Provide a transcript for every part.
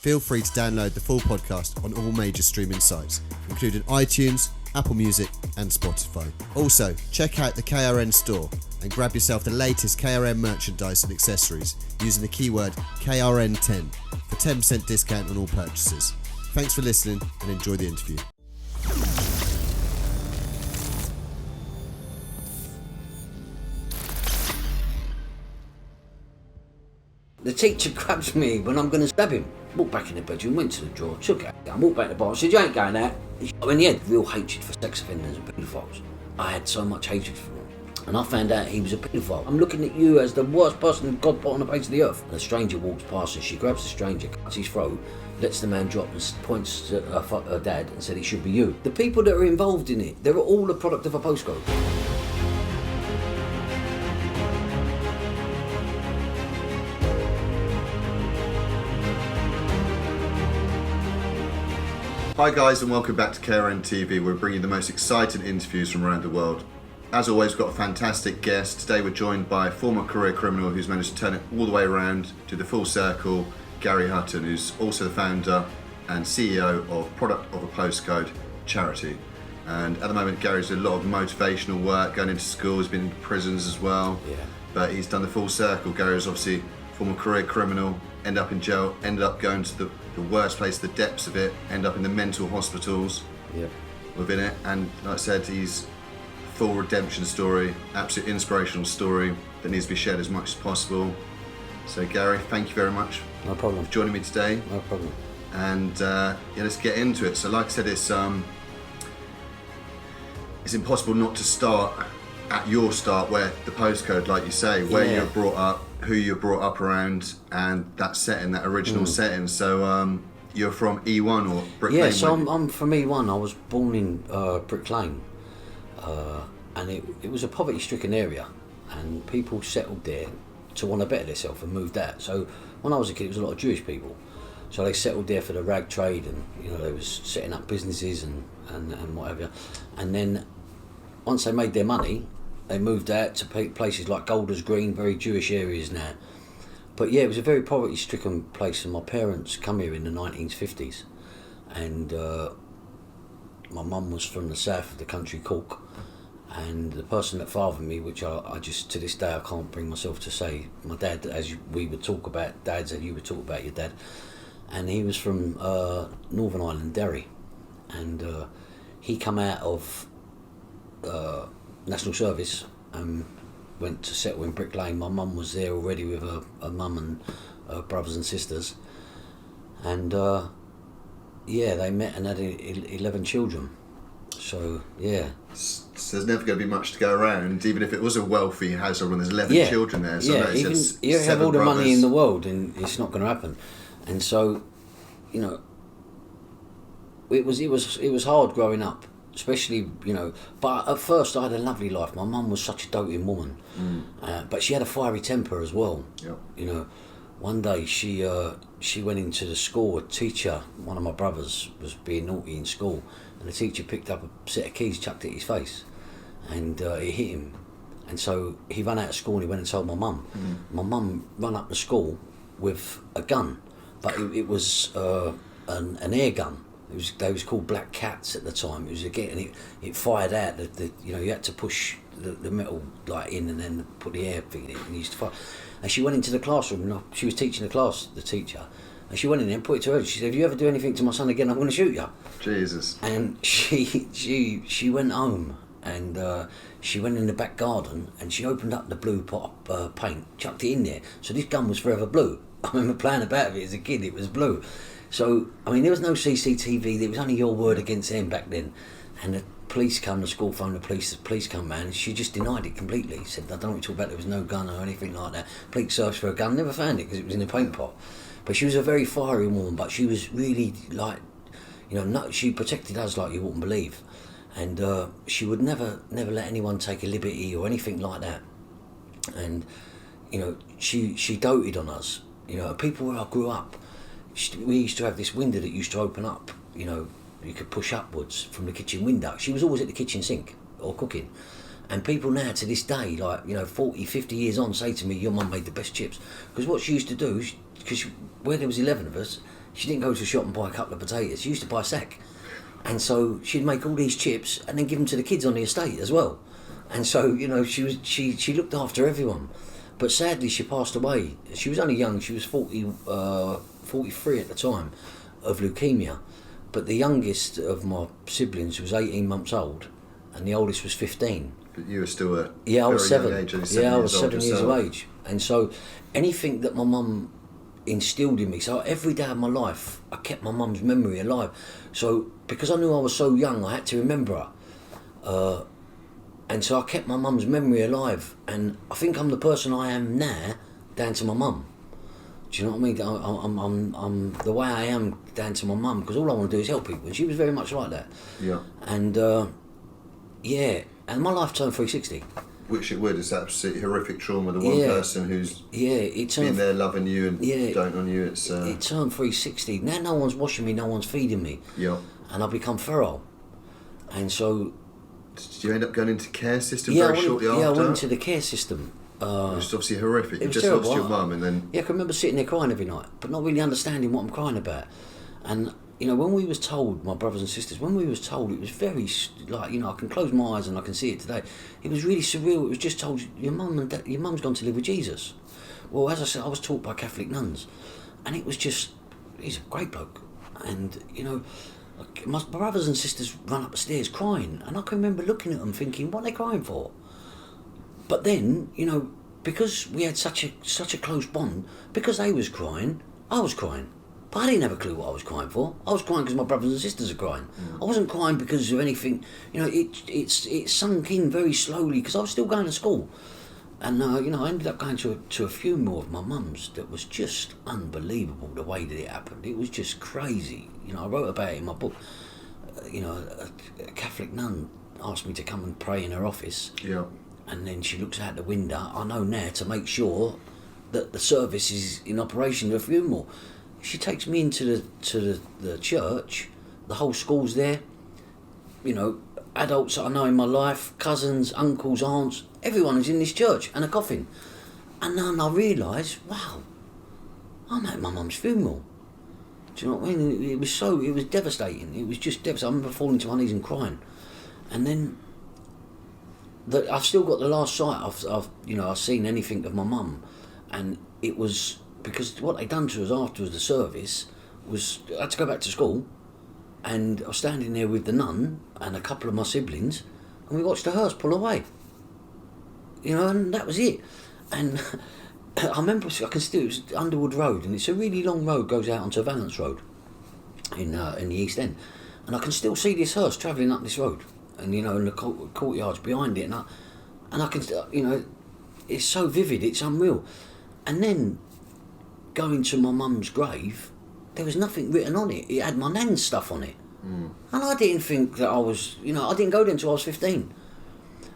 feel free to download the full podcast on all major streaming sites, including iTunes, Apple Music and Spotify. Also, check out the KRN store and grab yourself the latest KRN merchandise and accessories using the keyword KRN10 for 10% discount on all purchases. Thanks for listening and enjoy the interview. The teacher grabs me when I'm going to stab him. Walked back in the bedroom, went to the drawer, took it out, walked back to the bar, said, "You ain't going out." In the end, real hatred for sex offenders and paedophiles. I had so much hatred for him. And I found out he was a paedophile. "I'm looking at you as the worst person God put on the face of the earth." And a stranger walks past her. She grabs the stranger, cuts his throat, lets the man drop and points to her dad and said, "It should be you." The people that are involved in it, they're all a product of a postcode. Hi guys and welcome back to KRN TV. We're bringing you the most exciting interviews from around the world. As always, we've got a fantastic guest. Today we're joined by a former career criminal who's managed to turn it all the way around to the full circle, Gary Hutton, who's also the founder and CEO of Product of a Postcode charity. And at the moment Gary's doing a lot of motivational work, going into schools, been in prisons as well. Yeah. But he's done the full circle. Gary was obviously a former career criminal, ended up in jail, ended up going to the worst place, the depths of it, end up in the mental hospitals within it, and like I said, he's a full redemption story, absolute inspirational story that needs to be shared as much as possible. So Gary, thank you very much. No problem. For joining me today. No problem. And let's get into it. So like I said, it's impossible not to start at your start, where the postcode, like you say, where you're brought up, who you're brought up around, and that setting, that original setting. So you're from E1 or Brick Lane? Yeah, so I'm from E1. I was born in Brick Lane, and it was a poverty-stricken area, and people settled there to want to better themselves and moved out. So when I was a kid, it was a lot of Jewish people. So they settled there for the rag trade, and they was setting up businesses and whatever. And then once they made their money, they moved out to places like Golders Green, very Jewish areas now. But yeah, it was a very poverty-stricken place, and my parents come here in the 1950s. And my mum was from the south of the country, Cork. And the person that fathered me, which I just, to this day, I can't bring myself to say, my dad, as we would talk about dads, and you would talk about your dad. And he was from Northern Ireland, Derry. And he come out of National Service and went to settle in Brick Lane. My mum was there already with her mum and her brothers and sisters, and they met and had 11 children. So so there's never going to be much to go around, even if it was a wealthy household when there's 11 children there. So even you have all the money in the world and it's not going to happen. And so it was hard growing up. Especially, but at first I had a lovely life. My mum was such a doting woman, but she had a fiery temper as well. Yep. One day she went into the school. A teacher, one of my brothers, was being naughty in school, and the teacher picked up a set of keys, chucked it at his face, and it hit him. And so he ran out of school and he went and told my mum. My mum ran up to school with a gun, but it was an air gun. They was called Black Cats at the time. It was again, it fired out. You had to push the metal in and then put the air thing in it, and you used to fire. And she went into the classroom. And she was teaching the class, the teacher, and she went in there and put it to her. She said, "If you ever do anything to my son again, I'm going to shoot you." Jesus. And she went home and she went in the back garden and she opened up the blue pot of paint, chucked it in there. So this gun was forever blue. I remember playing about with it as a kid. It was blue. So, there was no CCTV, there was only your word against them back then. And the police come, the school phoned the police come round, and she just denied it completely. Said, "I don't know what you're talking about, there was no gun or anything like that." Police searched for a gun, never found it because it was in a paint pot. But she was a very fiery woman, but she was really she protected us like you wouldn't believe. And she would never let anyone take a liberty or anything like that. And, she doted on us. People where I grew up, we used to have this window that used to open up, you could push upwards from the kitchen window. She was always at the kitchen sink or cooking. And people now to this day, 40, 50 years on, say to me, "Your mum made the best chips." Because what she used to do, because where there was 11 of us, she didn't go to the shop and buy a couple of potatoes. She used to buy a sack. And so she'd make all these chips and then give them to the kids on the estate as well. And so, you know, she looked after everyone. But sadly, she passed away. She was only young. She was 43 at the time, of leukemia. But the youngest of my siblings was 18 months old, and the oldest was 15. But you were still a I was very 7. young age, only I was 7 years of yourself. age. And so anything that my mum instilled in me, so every day of my life, I kept my mum's memory alive. So because I knew I was so young, I had to remember her. And so I kept my mum's memory alive. And I think I'm the person I am now, down to my mum. Do you know what I mean? I'm the way I am down to my mum, because all I want to do is help people. And she was very much like that. Yeah. And and my life turned 360. Which it would. It's absolutely horrific trauma. The one person who's it turned, been there loving you and doting on you. It's it turned 360. Now no one's washing me, no one's feeding me. Yeah. And I've become feral. And so... Did you end up going into care system shortly after? Yeah, I went into the care system. It was obviously horrific. You was just terrible. lost your mum and then... Yeah, I can remember sitting there crying every night, but not really understanding what I'm crying about. And, you know, when we was told, my brothers and sisters, when we was told, it was very, like, you know, I can close my eyes and I can see it today. It was really surreal. It was just told, your mum's gone to live with Jesus. Well, as I said, I was taught by Catholic nuns. And it was just, he's a great bloke. And, you know, my brothers and sisters run up the stairs crying. And I can remember looking at them thinking, what are they crying for? But then, you know, because we had such a close bond, because they was crying, I was crying. But I didn't have a clue what I was crying for. I was crying because my brothers and sisters are crying. I wasn't crying because of anything. You know, it sunk in very slowly because I was still going to school. And, you know, I ended up going to a funeral of my mum's that was just unbelievable, the way that it happened. It was just crazy. You know, I wrote about it in my book. You know, a Catholic nun asked me to come and pray in her office. Yeah. And then she looks out the window. I know now to make sure that the service is in operation at a funeral. She takes me into the church. The whole school's there. You know, adults that I know in my life, cousins, uncles, aunts, everyone is in this church and a coffin. And then I realised, wow, I'm at my mum's funeral. Do you know what I mean? It was devastating. It was just devastating. I remember falling to my knees and crying. And then I've still got the last sight I've seen anything of my mum, and it was because what they done to us after the service was I had to go back to school, and I was standing there with the nun and a couple of my siblings, and we watched the hearse pull away. You know, and that was it. And I remember it was Underwood Road, and it's a really long road, goes out onto Valence Road in the East End, and I can still see this hearse travelling up this road. And, you know, and the courtyard's behind it, and I can, you know, it's so vivid, it's unreal. And then going to my mum's grave, there was nothing written on it. It had my nan's stuff on it. And I didn't think that I was, you know, I didn't go there until I was 15.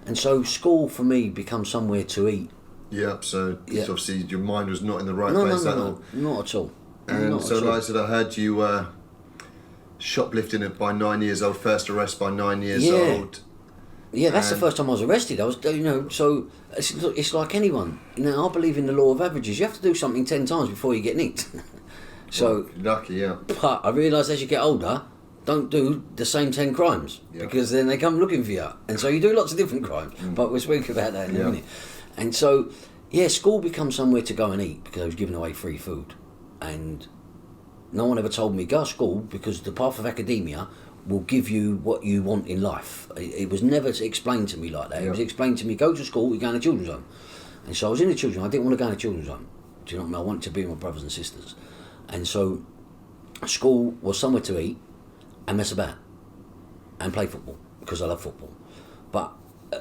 And so school for me becomes somewhere to eat. Yeah, so obviously your mind was not in the right place at all. Not at all. And not so, at all. like I said, I heard you shoplifting it by 9 years old, first arrest by 9 years old. Yeah, that's the first time I was arrested. I was, you know, so it's like anyone. You know, I believe in the law of averages. You have to do something 10 times before you get nicked. So, well, lucky, yeah. But I realised as you get older, don't do the same 10 crimes because then they come looking for you. And so you do lots of different crimes. But we'll speak about that in a minute. And so, school becomes somewhere to go and eat because I was giving away free food. And no one ever told me, go to school because the path of academia will give you what you want in life. It was never explained to me like that. It was explained to me, go to school, you're going to children's home. And so I was in the children's home. I didn't want to go in a children's home. Do you know what I mean? I wanted to be with my brothers and sisters. And so school was somewhere to eat and mess about and play football because I love football. But,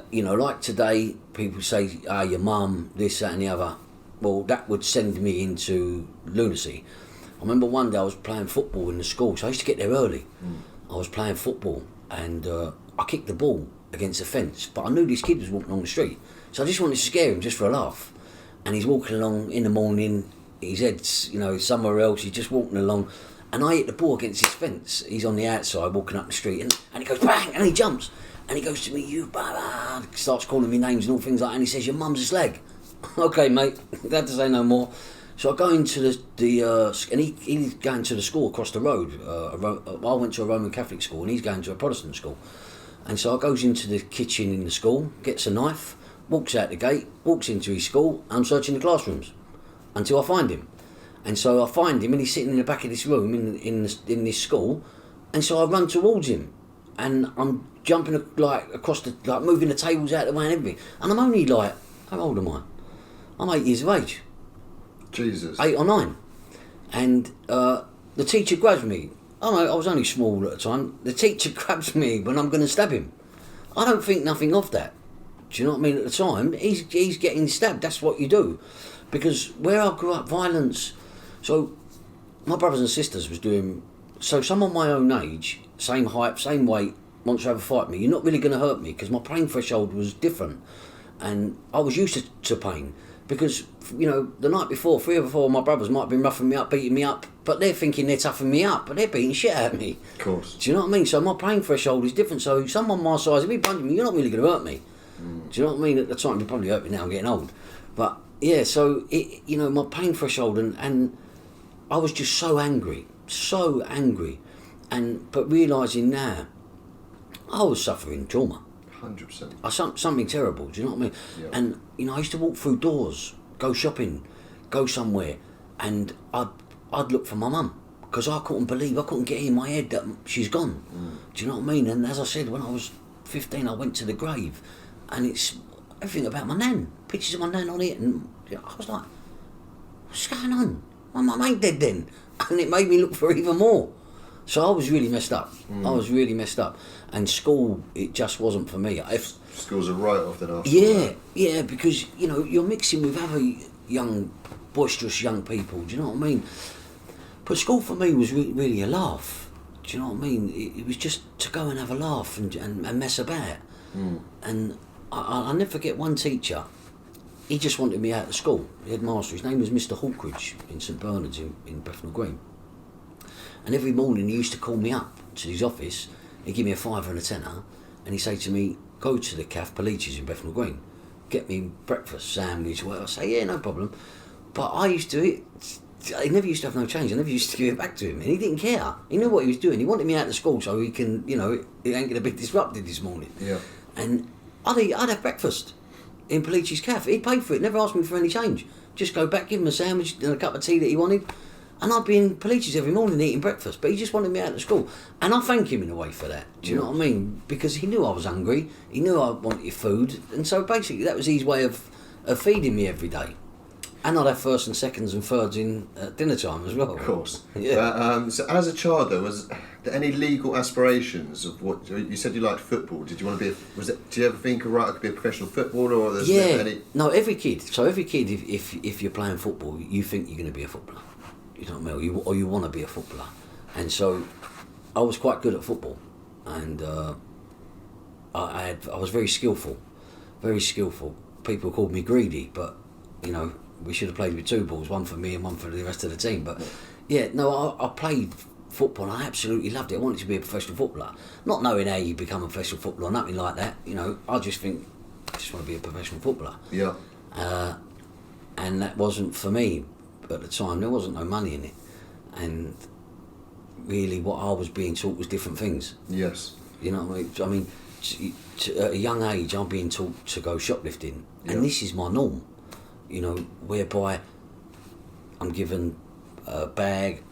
you know, like today, people say, your mum, this, that and the other. Well, that would send me into lunacy. I remember one day I was playing football in the school, so I used to get there early. I was playing football and I kicked the ball against the fence, but I knew this kid was walking along the street, so I just wanted to scare him just for a laugh. And he's walking along in the morning, his head's, you know, somewhere else, he's just walking along, and I hit the ball against his fence. He's on the outside walking up the street, and he goes bang, and he jumps, and he goes to me, you blah, starts calling me names and all things like that, and he says, your mum's a slag. Okay, mate, glad to say no more. So I go into and he's going to the school across the road. I went to a Roman Catholic school and he's going to a Protestant school. And so I goes into the kitchen in the school, gets a knife, walks out the gate, walks into his school, I'm searching the classrooms until I find him. And so I find him and he's sitting in the back of this room in this school, and so I run towards him and I'm jumping across moving the tables out of the way and everything. And I'm only how old am I? I'm 8 years of age. Jesus. 8 or 9. And the teacher grabs me. I was only small at the time. The teacher grabs me when I'm going to stab him. I don't think nothing of that. Do you know what I mean? At the time, he's getting stabbed. That's what you do. Because where I grew up, violence... So, my brothers and sisters was doing... So, someone my own age, same height, same weight, wants to have a fight with me. You're not really going to hurt me because my pain threshold was different. And I was used to pain. Because, the night before, 3 or 4 of my brothers might have been roughing me up, beating me up, but they're thinking they're toughing me up, but they're beating shit at me. Of course. Do you know what I mean? So my pain threshold is different. So someone my size, if he punches me, you're not really going to hurt me. Do you know what I mean? At the time, you probably hurt me now, I'm getting old. But, yeah, so, my pain threshold, and I was just so angry. But realising now, I was suffering trauma. 100%. Something terrible, do you know what I mean? Yeah. And, I used to walk through doors, go shopping, go somewhere, and I'd look for my mum, because I couldn't get it in my head that she's gone. Do you know what I mean? And as I said, when I was 15, I went to the grave, and it's everything about my nan, pictures of my nan on it, and I was like, what's going on? My mum ain't dead then. And it made me look for even more. So I was really messed up. And school, it just wasn't for me. School's a write-off then after that. Yeah, because, you're mixing with other young, boisterous young people, do you know what I mean? But school for me was really a laugh, do you know what I mean? It was just to go and have a laugh and mess about. And I'll never forget one teacher, he just wanted me out of school, the headmaster. His name was Mr. Hawkridge in St Bernard's in Bethnal Green. And every morning he used to call me up to his office, he'd give me a £5 and a £10, and he'd say to me, go to the Caf Polices in Bethnal Green, get me breakfast, sandwich, whatever. I say, yeah, no problem. But I used to eat, he never used to have no change, I never used to give it back to him, and he didn't care. He knew what he was doing. He wanted me out of school so he can, it ain't going to be disrupted this morning. Yeah. And I'd have breakfast in Police's Caf. He'd pay for it, never asked me for any change. Just go back, give him a sandwich and a cup of tea that he wanted. And I'd be in Police's every morning eating breakfast, but he just wanted me out of school. And I thank him in a way for that, do you know what I mean? Because he knew I was hungry, he knew I wanted food, and so basically that was his way of feeding me every day. And I'd have first and seconds and thirds in at dinner time as well. Of course. Yeah. So as a child though, was there any legal aspirations of what, you said you liked football, did you want to be, do you ever think, right, I could be a professional footballer, or there's any... No, every kid, if you're playing football, you think you're going to be a footballer. You know what I mean? Or you want to be a footballer. And so I was quite good at football, and I was very skillful. People called me greedy, but we should have played with 2 balls, one for me and one for the rest of the team. But I played football and I absolutely loved it. I wanted to be a professional footballer, not knowing how you become a professional footballer, nothing like that. I just want to be a professional footballer. Yeah. And that wasn't for me. At the time, there wasn't no money in it, and really what I was being taught was different things. Yes. You know what I mean? At a young age, I'm being taught to go shoplifting, and this is my norm. Whereby I'm given a bag,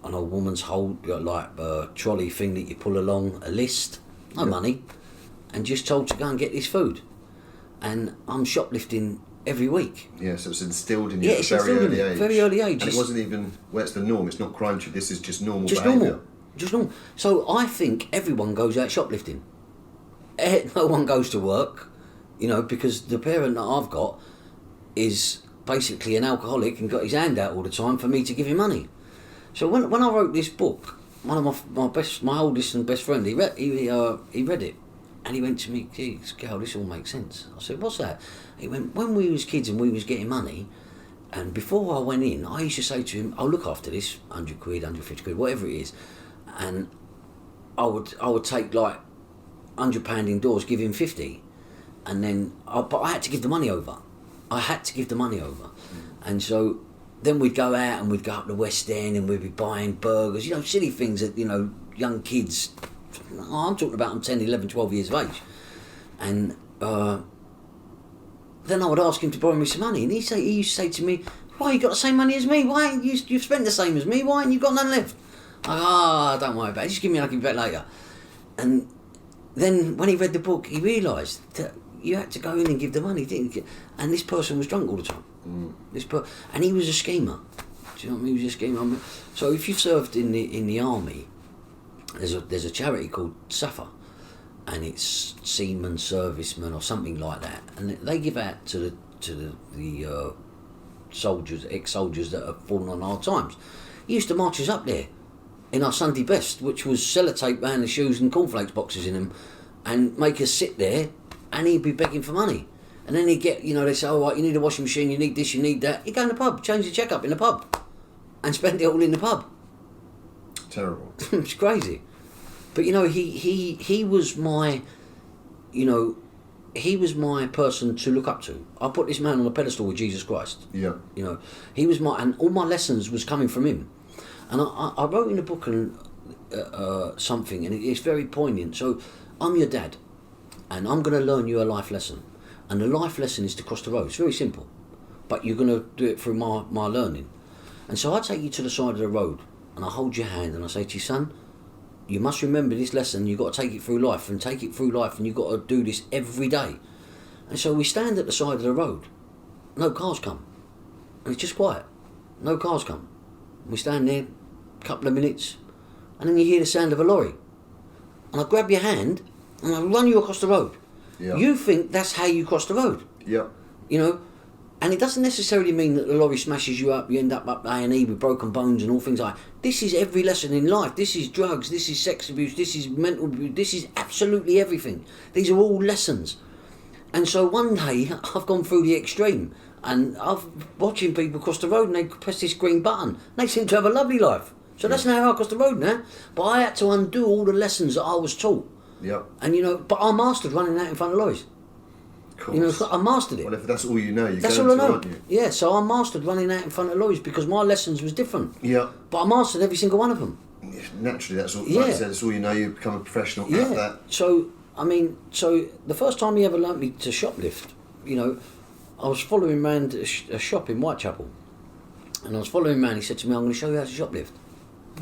an old woman's hold, like a trolley thing that you pull along, a list, no money, and just told to go and get this food, and I'm shoplifting every week. Yeah, so it's instilled in you at a very early age. And it wasn't even, it's the norm, it's not crime, this is just normal behaviour. Just normal. So I think everyone goes out shoplifting. No one goes to work, because the parent that I've got is basically an alcoholic and got his hand out all the time for me to give him money. So when I wrote this book, one of my oldest and best friend, he read it. And he went to me, geez, Gal, this all makes sense. I said, what's that? He went, when we was kids and we was getting money, and before I went in, I used to say to him, I'll look after this, 100 quid, 150 quid, whatever it is. And I would take like £100 indoors, give him 50. And then, but I had to give the money over. And so then we'd go out and we'd go up to West End and we'd be buying burgers, silly things that, young kids, I'm talking about I'm 10, 11, 12 years of age. And then I would ask him to borrow me some money, and he used to say to me, "Why, you got the same money as me? Why you've spent the same as me? Why ain't you got none left?" Don't worry about it, just give me, I'll give you back later. And then when he read the book, he realised that you had to go in and give the money, didn't you? And this person was drunk all the time. And he was a schemer. Do you know what I mean? He was a schemer. So if you've served in the army, there's a charity called SAFA, and it's seamen, servicemen, or something like that, and they give out to the soldiers, ex-soldiers that have fallen on hard times. He used to march us up there in our Sunday best, which was sellotape around the shoes and cornflakes boxes in them, and make us sit there, and he'd be begging for money. And then he'd get, they say, "All right, you need a washing machine, you need this, you need that." He'd go in the pub, change the check up in the pub, and spend it all in the pub. Terrible. It's crazy. But he was my, he was my person to look up to. I put this man on a pedestal with Jesus Christ. Yeah. He was and all my lessons was coming from him. And I wrote in the book and something, and it's very poignant. So I'm your dad, and I'm going to learn you a life lesson. And the life lesson is to cross the road. It's very simple, but you're going to do it through my learning. And so I take you to the side of the road, and I hold your hand, and I say to you, "Son, you must remember this lesson. You've got to take it through life, and you've got to do this every day." And so we stand at the side of the road. No cars come. And it's just quiet. No cars come. We stand there a couple of minutes, and then you hear the sound of a lorry. And I grab your hand, and I run you across the road. Yeah. You think that's how you cross the road. Yeah. And it doesn't necessarily mean that the lorry smashes you up, you end up A&E with broken bones and all things like that. This is every lesson in life. This is drugs, this is sex abuse, this is mental abuse, this is absolutely everything. These are all lessons. And so one day, I've gone through the extreme, and I've watching people cross the road, and they press this green button. And they seem to have a lovely life. So that's now how I cross the road now. But I had to undo all the lessons that I was taught. Yeah. And but I mastered running out in front of lorries. I mastered it. Well, if that's all you know, that's all I know. Yeah, so I mastered running out in front of lorries because my lessons was different. Yeah. But I mastered every single one of them. Naturally, that's all. Like I said, that's all you know. You become a professional at that. So the first time he ever learnt me to shoplift, I was following around a shop in Whitechapel, and I was following him around. He said to me, "I'm going to show you how to shoplift."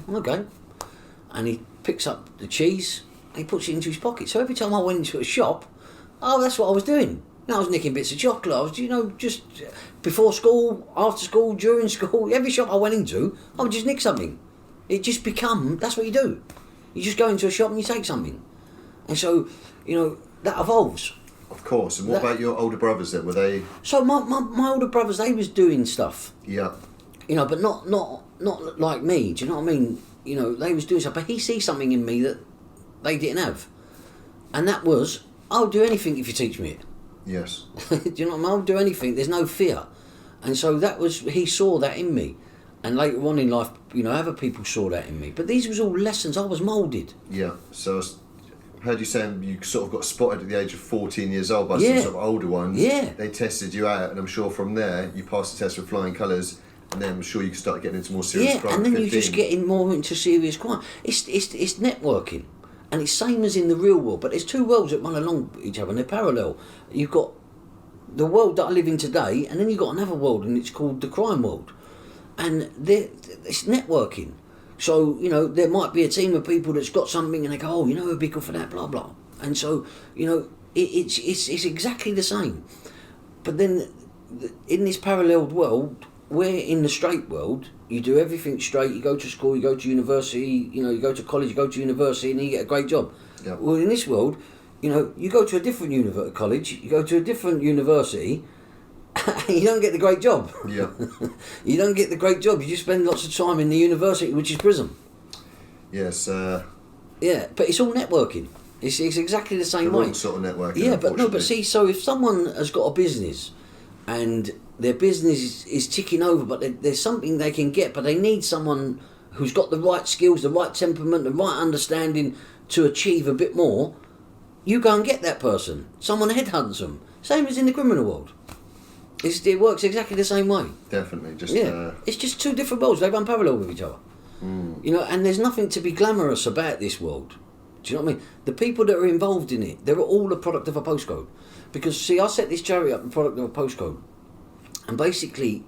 Okay. And he picks up the cheese and he puts it into his pocket. So every time I went into a shop, that's what I was doing. I was nicking bits of chocolate. I was, just before school, after school, during school, every shop I went into, I would just nick something. It just that's what you do. You just go into a shop and you take something. And so, that evolves. Of course. And what about your older brothers then? Were they... So my older brothers, they was doing stuff. Yeah. But not like me. Do you know what I mean? They was doing stuff. But he sees something in me that they didn't have. And that was, I'll do anything if you teach me it. Yes. Do you know what I mean? I'll do anything. There's no fear. And so he saw that in me. And later on in life, other people saw that in me. But these was all lessons. I was moulded. Yeah. So I heard you saying you sort of got spotted at the age of 14 years old by some sort of older ones. Yeah. They tested you out, and I'm sure from there you passed the test with flying colours, and then I'm sure you could start getting into more serious crime. And then you just getting more into serious crime. It's networking. And it's same as in the real world, but there's two worlds that run along each other and they're parallel. You've got the world that I live in today, and then you've got another world, and it's called the crime world. And it's networking. So, there might be a team of people that's got something and they go, it'd be good for that, blah, blah. And so, it's exactly the same. But then, in this paralleled world, we're in the straight world. You do everything straight. You go to school, you go to university, you go to college, you go to university, and you get a great job. Yep. Well, in this world, you go to a different college, you go to a different university, and you don't get the great job. Yeah. You don't get the great job. You just spend lots of time in the university, which is prison. Yes. Yeah, but it's all networking. It's exactly the same the way. wrong sort of networking. Yeah, but see, so if someone has got a business and their business is ticking over, but there's something they can get, but they need someone who's got the right skills, the right temperament, the right understanding to achieve a bit more, you go and get that person. Someone headhunts them. Same as in the criminal world. It works exactly the same way. Definitely. It's just two different worlds. They run parallel with each other. You know, and there's nothing to be glamorous about this world. Do you know what I mean? The people that are involved in it, they're all a product of a postcode. Because, see, I set this charity up, the product of a postcode. And basically,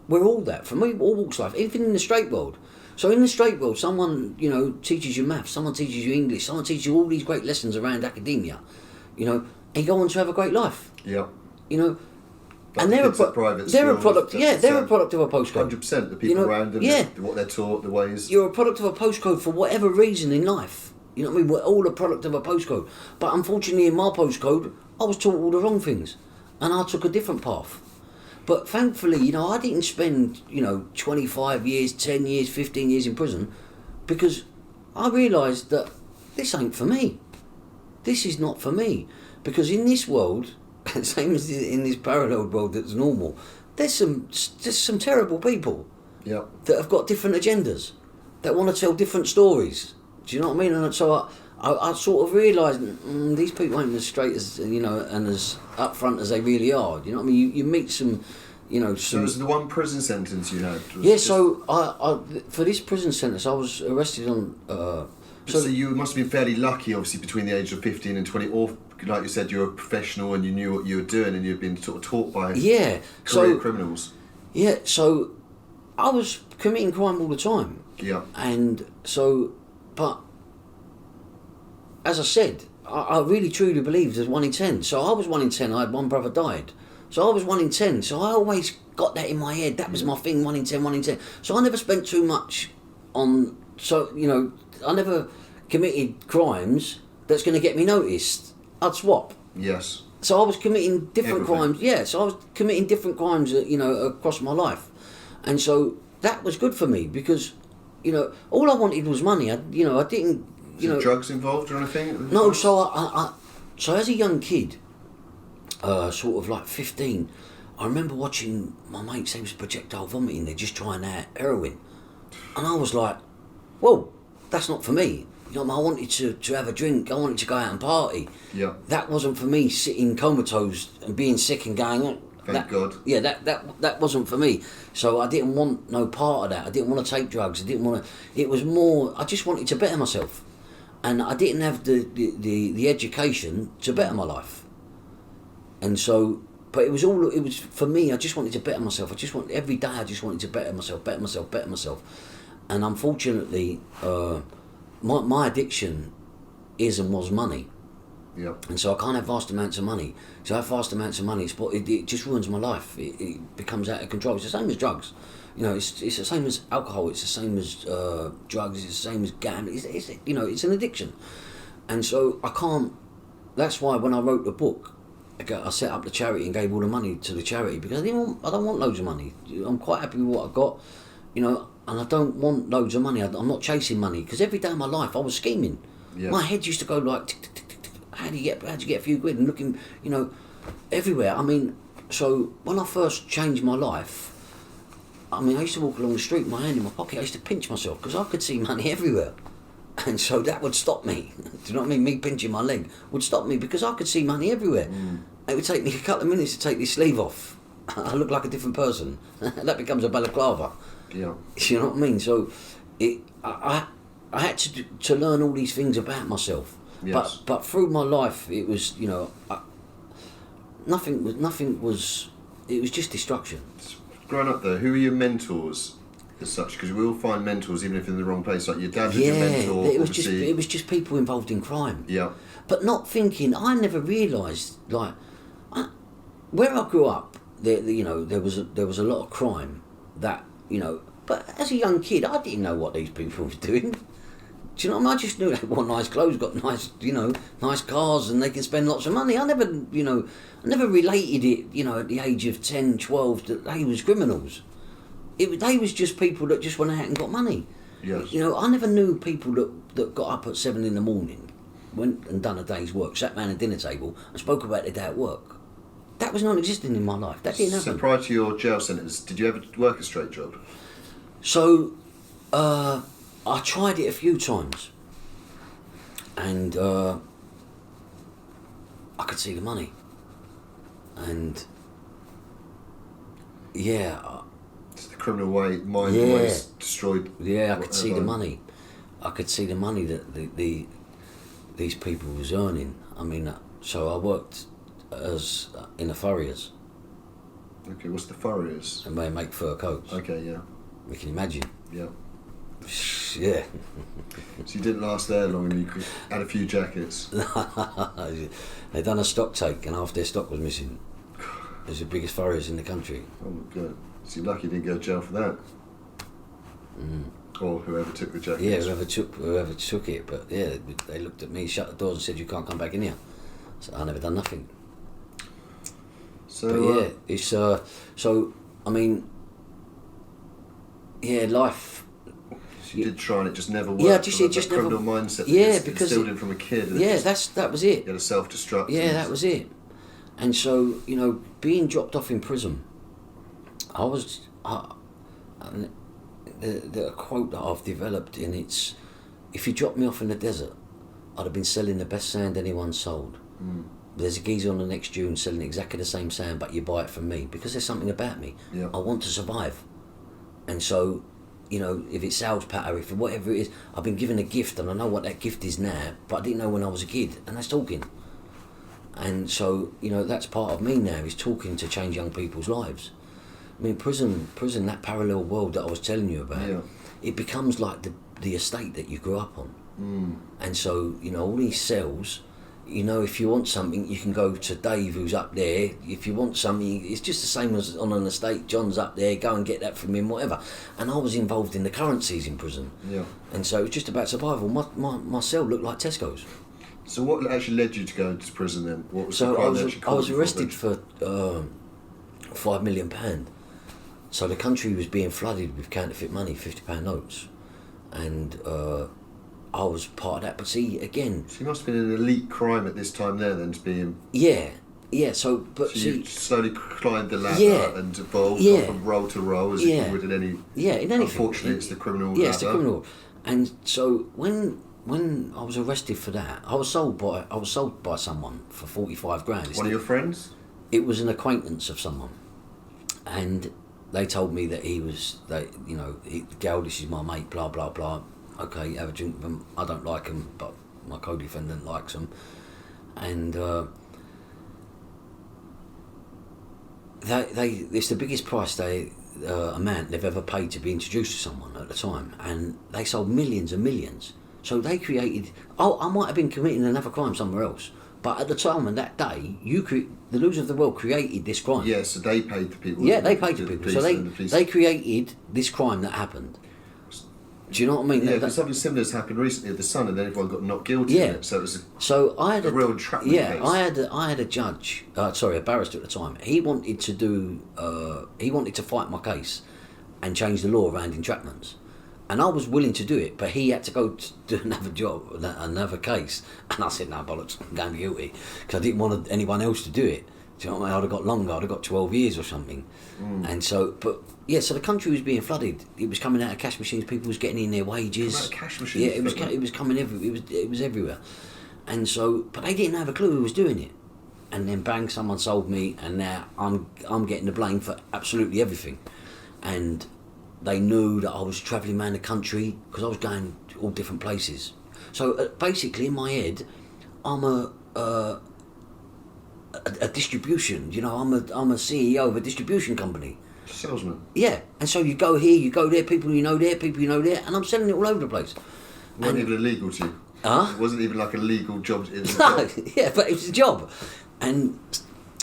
we're all that. For me, all walks of life. Even in the straight world. So in the straight world, someone, you know, teaches you maths, someone teaches you English, someone teaches you all these great lessons around academia. You know, and you go on to have a great life. Yeah. You know, But and they're a product. They're a product of a postcode. 100%. The people around them, what they're taught, the ways. You're a product of a postcode for whatever reason in life. You know what I mean? We're all a product of a postcode. But unfortunately, in my postcode, I was taught all the wrong things, and I took a different path. But thankfully, you know, I didn't spend 25 years, 10 years, 15 years in prison, because I realised that this ain't for me. This is not for me, because in this world. Same as in this parallel world that's normal, there's some terrible people that have got different agendas, that want to tell different stories. Do you know what I mean? And so I sort of realised these people ain't as straight as, you know, and as upfront as they really are. Do you know what I mean? You meet some, you know. So it was the one prison sentence you had? So I for this prison sentence I was arrested on. So you must have been fairly lucky, obviously, between the age of 15 and 20, or like you said, you're a professional and you knew what you were doing and you'd been sort of taught by career criminals. Yeah, so I was committing crime all the time. Yeah. And so, but as I said, I really truly believed there's 1 in 10. So I was 1 in 10, I had one brother died. So I was 1 in 10, so I always got that in my head. That was my thing, 1 in 10, 1 in 10. So I never spent too much on, I never committed crimes that's going to get me noticed. I'd swap. Yes. So I was committing different crimes. Yeah, so I was committing different crimes, across my life. And so that was good for me because, all I wanted was money. I didn't, drugs involved or anything? No, so so as a young kid, sort of like 15, I remember watching my mate say he was projectile vomiting. They're just trying out heroin. And I was like, whoa, that's not for me. I wanted to have a drink. I wanted to go out and party. Yeah. That wasn't for me. Sitting comatose and being sick and going on. Thank God. Yeah, that wasn't for me. So I didn't want no part of that. I didn't want to take drugs. I didn't want to. It was more. I just wanted to better myself, and I didn't have the education to better my life. And so, but it was for me. I just wanted to better myself. Every day. I just wanted to better myself. And unfortunately, my addiction is and was money. Yeah. And so I can't have vast amounts of money. So I have vast amounts of money, it just ruins my life. It becomes out of control. It's the same as drugs. It's the same as alcohol. It's the same as drugs. It's the same as gambling. It's an addiction. And so I can't. That's why when I wrote the book, I set up the charity and gave all the money to the charity because I don't want loads of money. I'm quite happy with what I got, and I don't want loads of money. I'm not chasing money because every day of my life I was scheming. Yeah. My head used to go like tick, tick, tick, tick, tick. How do you get a few quid and looking, everywhere. I mean, so when I first changed my life, I used to walk along the street with my hand in my pocket. I used to pinch myself because I could see money everywhere. And so that would stop me. Do you know what I mean? Me pinching my leg would stop me because I could see money everywhere. It would take me a couple of minutes to take this sleeve off. I look like a different person. That becomes a balaclava. Yeah. You know what I mean? So I had to learn all these things about myself. Yes. But through my life, it was, nothing was, it was just destruction. Growing up though, who are your mentors as such? Because we all find mentors even if in the wrong place. Like your dad was your mentor. It was just people involved in crime. Yeah. But not thinking, I never realised, where I grew up, there was a lot of crime that, but as a young kid, I didn't know what these people were doing. Do you know what I mean? I just knew they wore nice clothes, got nice cars, and they can spend lots of money. I never related it, at the age of 10, 12, that they was criminals. They was just people that just went out and got money. Yes. I never knew people that got up at 7 a.m, went and done a day's work, sat round a dinner table and spoke about their day at work. That was non-existent in my life. That didn't happen. So prior to your jail sentence, did you ever work a straight job? So, I tried it a few times, and I could see the money, and yeah, It's the criminal mind Yeah. always destroyed. yeah, I could see the whatever. money. I could see the money that these people was earning. I mean, so I worked as in the furriers, Okay, what's the furriers? and they make fur coats. Okay, yeah, You can imagine. yeah. Yeah. So you didn't last there long, and you could add a few jackets. They done a stock take, and half their stock was missing. It was the biggest furriers in the country. Oh my god! So you're lucky you didn't go to jail for that. Or whoever took the jackets. Yeah, whoever took it, but yeah, they looked at me, shut the doors, and said, "You can't come back in here." So I never done nothing. So But yeah, it's so I mean, yeah, life. you did try, and it just never worked. Yeah, from it just that never. criminal mindset. That Yeah, it's because instilled in from a kid. And yeah, it just, that was it. you had a self-destruct. Yeah, that was it. And so, you know, being dropped off in prison, and the quote that I've developed in it's, if you dropped me off in the desert, I'd have been selling the best sand anyone sold. There's a geezer on the next June selling exactly the same sand, but you buy it from me because there's something about me. Yeah. I want to survive. And so, you know, if it's sales patter, if whatever it is, I've been given a gift and I know what that gift is now, but I didn't know when I was a kid, and that's talking. And so, you know, that's part of me now, is talking to change young people's lives. I mean, prison, that parallel world that I was telling you about, Yeah. it becomes like the estate that you grew up on. And so, you know, all these cells, you know, if you want something, you can go to Dave, who's up there. If you want something, it's just the same as on an estate. John's up there, go and get that from him, whatever. And I was involved in the currencies in prison. Yeah. And so it was just about survival. My cell looked like Tesco's. So what actually led you to go into prison then? What was the So crime I was, that actually I caught was you for arrested eventually? for £5 million. So the country was being flooded with counterfeit money, £50 notes, and I was part of that. But see, again, So you must have been an elite crime at this time there then to be in. yeah. So but So see, you slowly climbed the ladder Yeah. and evolved Yeah. from role to role as Yeah. you would in any. yeah, in anything. Unfortunately, it's the criminal Yeah, it's the ladder. criminal. And so when I was arrested for that, I was sold by someone for 45 grand. One of your friends? It was an acquaintance of someone, and they told me that Gal, this is my mate, blah blah blah. Okay, have a drink with them. I don't like them, but my co-defendant likes them, and it's the biggest price amount they've ever paid to be introduced to someone at the time, and they sold millions and millions. So they created. Oh, I might have been committing another crime somewhere else, but at the time and that day, the losers of the world created this crime. Yeah, so they paid the people. Yeah, they paid the people. So police. they created this crime that happened. Do you know what I mean? Yeah, That- because something similar has happened recently with the Sun, and then everyone got not guilty. Yeah. In it, so it was. So I had A real entrapment Yeah, case. I had a judge. A barrister at the time. He wanted to do. He wanted to fight my case, and change the law around entrapments, and I was willing to do it. But he had to go to do another job, another case, and I said, "No bollocks, I'm going guilty," because I didn't want anyone else to do it. Do you know what I mean? I'd have got longer. I'd have got 12 years or something. And so, but yeah, so the country was being flooded. It was coming out of cash machines. People was getting in their wages. Coming out of cash machines, Yeah, it was. but- It was coming it was everywhere. And so, but they didn't have a clue who was doing it. And then bang, someone sold me, and now I'm getting the blame for absolutely everything. And they knew that I was travelling around the country because I was going to all different places. So basically, in my head, I'm a distribution. You know, I'm a CEO of a distribution company. Salesman. Yeah, and so you go here, you go there, people you know there, people you know there, and I'm selling it all over the place. It wasn't even illegal to you. Huh? It wasn't even like a legal job. It was a No, job. yeah, but it was a job,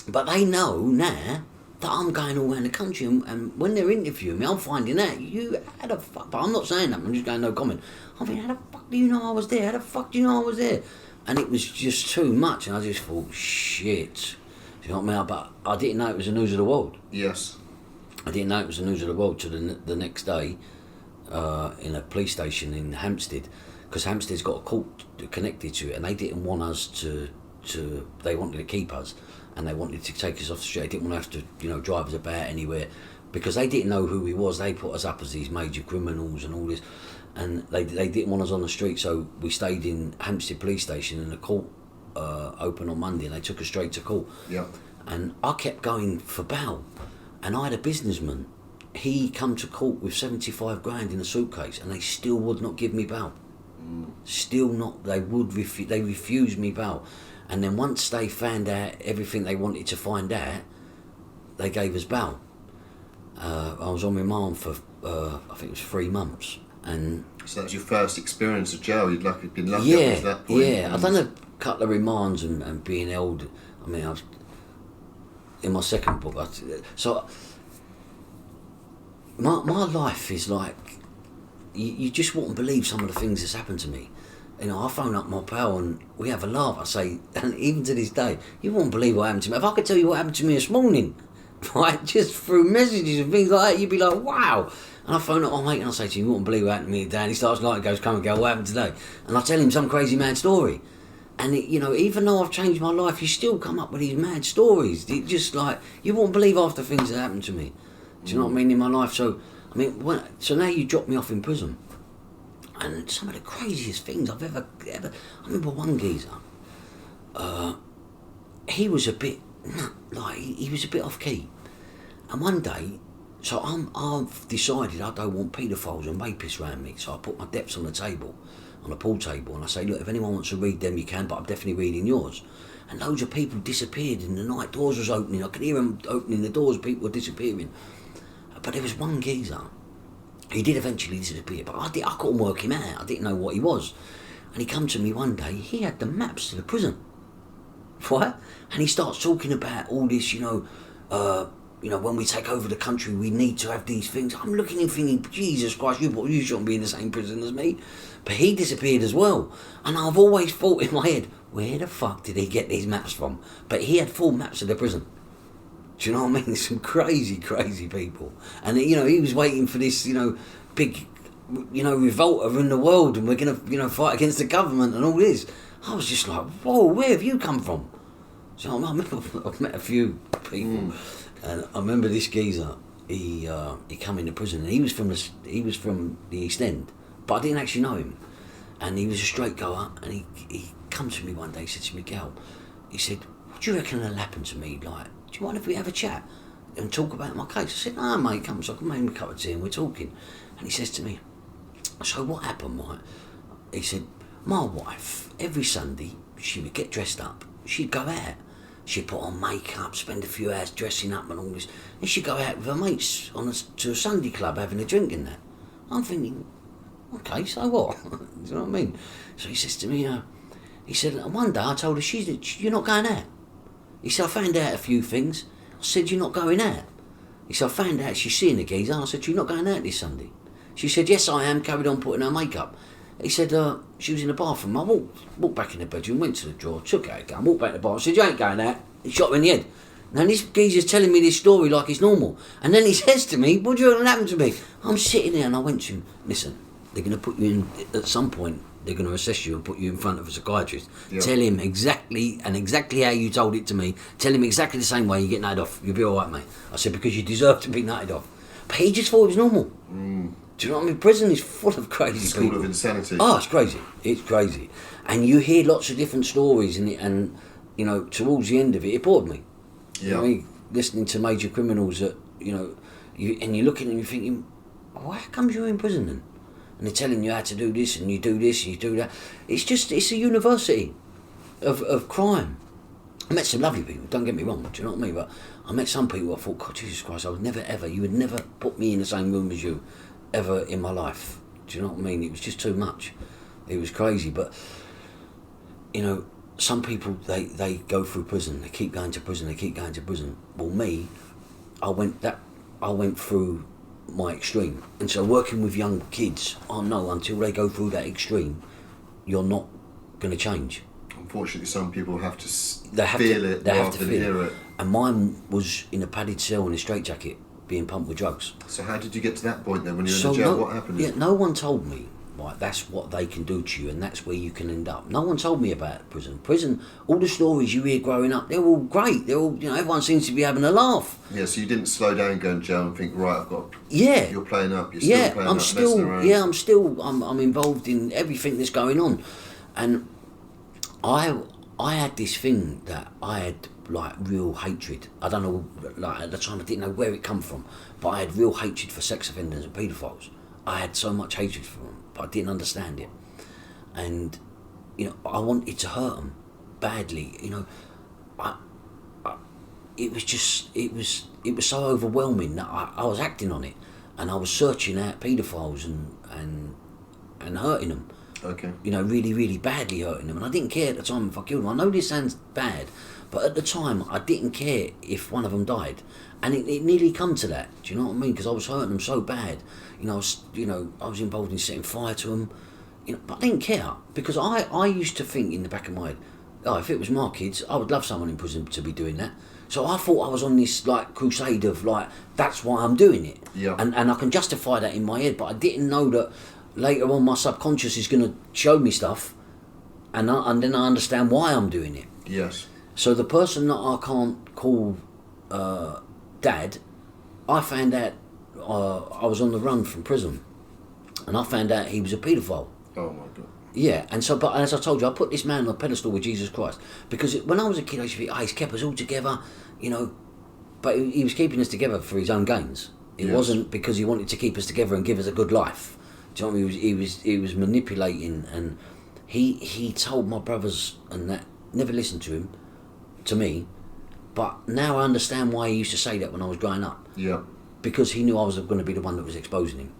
but they know now that I'm going all around the country, and when they're interviewing me, I'm finding out how the fuck. But I'm not saying that. I'm just going no comment. I mean, how the fuck do you know I was there? How the fuck do you know I was there? And it was just too much, and I just thought, shit. Do you know what I mean? But I didn't know it was the news of the world. Yes. I didn't know it was the news of the world till the next day in a police station in Hampstead, because Hampstead's got a court connected to it, and they didn't want us to they wanted to keep us, and they wanted to take us off the street. They didn't want to have to drive us about anywhere, because they didn't know who we was. They put us up as these major criminals and all this, and they didn't want us on the street, so we stayed in Hampstead police station, and the court opened on Monday, and they took us straight to court. Yeah. And I kept going for bail. And I had a businessman. He come to court with 75 grand in a suitcase, and they still would not give me bail. Still not. They refused me bail. And then once they found out everything they wanted to find out, they gave us bail. I was on remand for I think it was 3 months. And so that was your first experience of jail. You'd been lucky up to that point. Yeah, I've done a couple of remands and being held. I mean, I was in my second book. My life is like, you just wouldn't believe some of the things that's happened to me. You know, I phone up my pal and we have a laugh. I say, and even to this day, you wouldn't believe what happened to me. If I could tell you what happened to me this morning, right, just through messages and things like that, you'd be like, wow. And I phone up my mate and I say to him, you wouldn't believe what happened to me today. And he starts like, goes, come and go, what happened today? And I tell him some crazy mad story. And you know, even though I've changed my life, you still come up with these mad stories. It just like, you won't believe half the things that happened to me. Do you know what I mean, in my life? So, I mean, so now you drop me off in prison. And some of the craziest things I've ever I remember one geezer, he was a bit, like, he was a bit off key. And one day, so I've decided I don't want paedophiles and rapists around me, so I put my debts on the table, on a pool table, and I say, look, if anyone wants to read them, you can, but I'm definitely reading yours. And loads of people disappeared in the night, doors was opening, I could hear them opening the doors, people were disappearing. But there was one geezer, he did eventually disappear, but I couldn't work him out, I didn't know what he was. And he come to me one day, he had the maps to the prison, right? And he starts talking about all this, you know, when we take over the country, we need to have these things. I'm looking and thinking, Jesus Christ, you shouldn't be in the same prison as me. But he disappeared as well. And I've always thought in my head, where the fuck did he get these maps from? But he had full maps of the prison. Do you know what I mean? There's some crazy, crazy people. And, you know, he was waiting for this, you know, big, you know, revolt in the world, and we're going to, you know, fight against the government and all this. I was just like, whoa, where have you come from? So I remember I've met a few people. And I remember this geezer, he come into prison, and he was from the East End, but I didn't actually know him. And he was a straight goer, and he come to me one day, he said to me, Gal, he said, what do you reckon will happen to me? Like, do you mind if we have a chat and talk about my case? I said, no, mate, come, so I can make him a cup of tea and we're talking. And he says to me, so what happened, mate? He said, my wife, every Sunday, she would get dressed up, she'd go out. She'd put on makeup, spend a few hours dressing up and all this. And she'd go out with her mates to a Sunday club having a drink and that. I'm thinking, okay, so what? Do you know what I mean? So he says to me, he said, one day I told her, you're not going out. He said, I found out a few things. I said, you're not going out. He said, I found out she's seeing the geezer. I said, you're not going out this Sunday. She said, yes, I am, carried on putting her makeup. He said, she was in the bathroom. I walked back in the bedroom, went to the drawer, took out a gun, walked back to the bathroom, said, you ain't going out. He shot her in the head. Now this geezer's telling me this story like it's normal. And then he says to me, what do you reckon happened to me? I'm sitting there and I went to him, listen, they're going to put you in, at some point, they're going to assess you and put you in front of a psychiatrist. Yep. Tell him exactly how you told it to me. Tell him exactly the same way you get nutted off. You'll be all right, mate. I said, because you deserve to be nutted off. But he just thought it was normal. Do you know what I mean? Prison is full of crazy people. School of insanity. Oh, it's crazy. It's crazy. And you hear lots of different stories, and you know, towards the end of it, it bored me. Yeah. You know what I mean? Listening to major criminals that, you know, and you're looking and you're thinking, oh, how come you're in prison then? And they're telling you how to do this, and you do this, and you do that. It's a university of crime. I met some lovely people, don't get me wrong, do you know what I mean? But I met some people I thought, God, Jesus Christ, you would never put me in the same room as you, ever in my life. Do you know what I mean? It was just too much. It was crazy. But, you know, some people, they go through prison, they keep going to prison. Well, me, I went through my extreme. And so working with young kids, I know until they go through that extreme, you're not going to change. Unfortunately, some people have to feel it rather than hear it. And mine was in a padded cell in a straitjacket, being pumped with drugs. So how did you get to that point then when you were in the jail? What happened? Yeah, no one told me, right, that's what they can do to you and that's where you can end up. No one told me about prison. Prison, all the stories you hear growing up, they're all great. They're all, you know, everyone seems to be having a laugh. Yeah, so you didn't slow down going to jail and think, right, I've got... Yeah. You're playing up, you're still playing up, messing around. I'm involved in everything that's going on. And I had this thing that I had like real hatred. I don't know, like at the time I didn't know where it come from, but I had real hatred for sex offenders and paedophiles. I had so much hatred for them, but I didn't understand it. And, you know, I wanted to hurt them badly. You know, it was so overwhelming that I was acting on it, and I was searching out paedophiles and hurting them. Okay. You know, really, really badly hurting them. And I didn't care at the time if I killed them. I know this sounds bad, but at the time I didn't care if one of them died. And it nearly come to that. Do you know what I mean? Because I was hurting them so bad. You know, I was involved in setting fire to them. You know, but I didn't care, because I used to think in the back of my head, oh, if it was my kids, I would love someone in prison to be doing that. So I thought I was on this like crusade of like, that's why I'm doing it. Yeah. And I can justify that in my head, but I didn't know that later on my subconscious is going to show me stuff, and then I understand why I'm doing it. Yes. So the person that I can't call Dad, I found out I was on the run from prison, and I found out he was a paedophile. Oh my God. Yeah, and so, but as I told you, I put this man on a pedestal with Jesus Christ, because when I was a kid, I used to think, he's kept us all together, you know, but he was keeping us together for his own gains. It wasn't because he wanted to keep us together and give us a good life. Do you know what I mean? He was manipulating, and he told my brothers and that, never listened to me, but now I understand why he used to say that when I was growing up. Yeah. Because he knew I was going to be the one that was exposing him,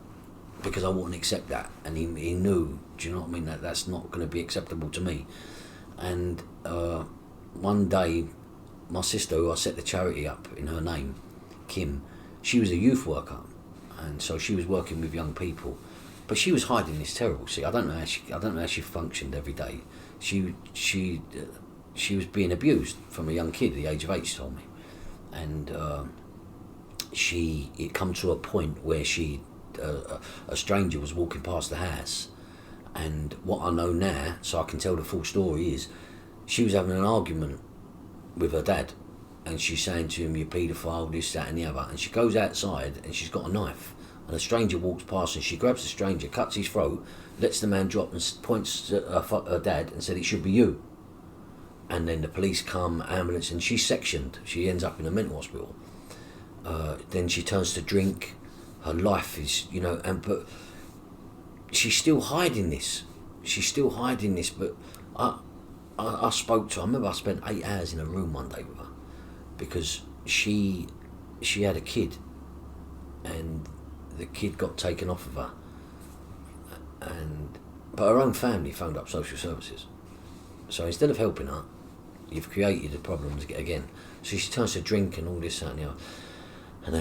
because I wouldn't accept that, and he knew, do you know what I mean, that's not going to be acceptable to me. And one day, my sister, who I set the charity up in her name, Kim, she was a youth worker, and so she was working with young people, but she was hiding this terrible. See, I don't know how she functioned every day. She was being abused from a young kid at the age of 8. She told me, and it come to a point where a stranger was walking past the house, and what I know now, so I can tell the full story, is she was having an argument with her dad, and she's saying to him, "You paedophile, this, that and the other," and she goes outside and she's got a knife, and a stranger walks past, and she grabs the stranger, cuts his throat, lets the man drop, and points to her dad and said, "It should be you." And then the police come, ambulance, and she's sectioned. She ends up in a mental hospital. Then she turns to drink. Her life is, you know, but she's still hiding this. But I spoke to her. I remember I spent 8 hours in a room one day with her, because she had a kid, and the kid got taken off of her, but her own family phoned up social services. So instead of helping her, you've created the problems again. So she turns to drink and all this, that and the other, and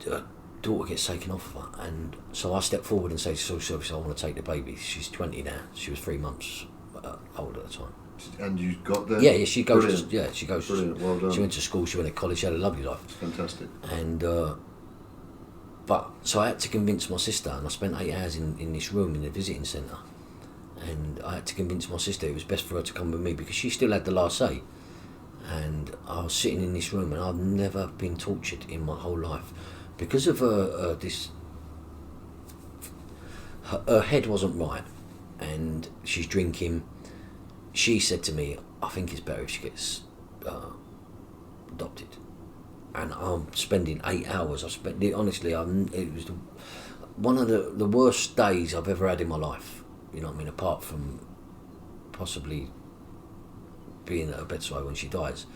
her daughter gets taken off of her. And so I step forward and say to social services, I want to take the baby. She's 20 now. She was 3 months old at the time. And you got there? Yeah, she goes. Brilliant. She goes. Brilliant. Well done. She went to school. She went to college. She had a lovely life. It's fantastic. And but so I had to convince my sister, and I spent 8 hours in this room in the visiting centre, and I had to convince my sister it was best for her to come with me, because she still had the last say. And I was sitting in this room, and I've never been tortured in my whole life because of her head wasn't right, and she's drinking. She said to me, "I think it's better if she gets adopted." And I'm spending 8 hours. Honestly, it was one of the worst days I've ever had in my life. You know what I mean? Apart from possibly being at her bedside when she dies.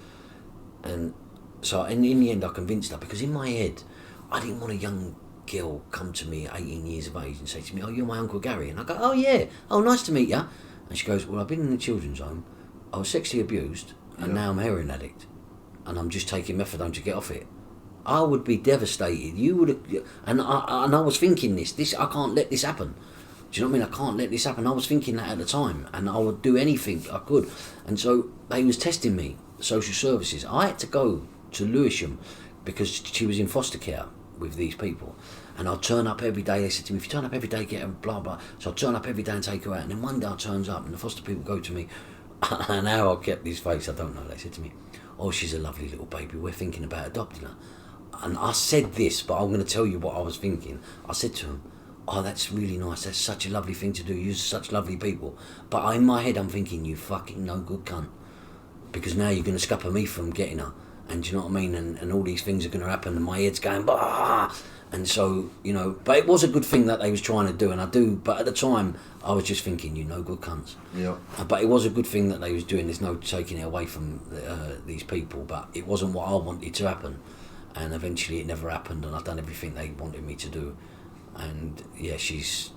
And so in the end I convinced her, because in my head I didn't want a young girl come to me at 18 years of age and say to me, "Oh, you're my Uncle Gary." And I go, "Oh yeah, oh nice to meet you." And she goes, "Well, I've been in the children's home, I was sexually abused, and now I'm a heroin addict, and I'm just taking methadone to get off it." I would be devastated. You would have, and I was thinking this I can't let this happen. Do you know what I mean? I can't let this happen. I was thinking that at the time, and I would do anything I could. And so they was testing me, social services. I had to go to Lewisham because she was in foster care with these people. And I'd turn up every day. They said to me, "If you turn up every day, get her, blah, blah." So I'd turn up every day and take her out. And then one day I turns up, and the foster people go to me, and how I kept this face, I don't know. They said to me, "Oh, she's a lovely little baby. We're thinking about adopting her." And I said this, but I'm going to tell you what I was thinking. I said to them, "Oh, that's really nice. That's such a lovely thing to do. You're such lovely people." But in my head, I'm thinking, "You fucking no good cunt. because now you're going to scupper me from getting her, and do you know what I mean, and all these things are going to happen, and my head's going, bah! And so, you know, but it was a good thing that they was trying to do, and I do, but at the time, I was just thinking, you know, good cunts. Yeah. But it was a good thing that they was doing, there's no taking it away from these people, but it wasn't what I wanted to happen, and eventually it never happened, and I've done everything they wanted me to do, and yeah, she's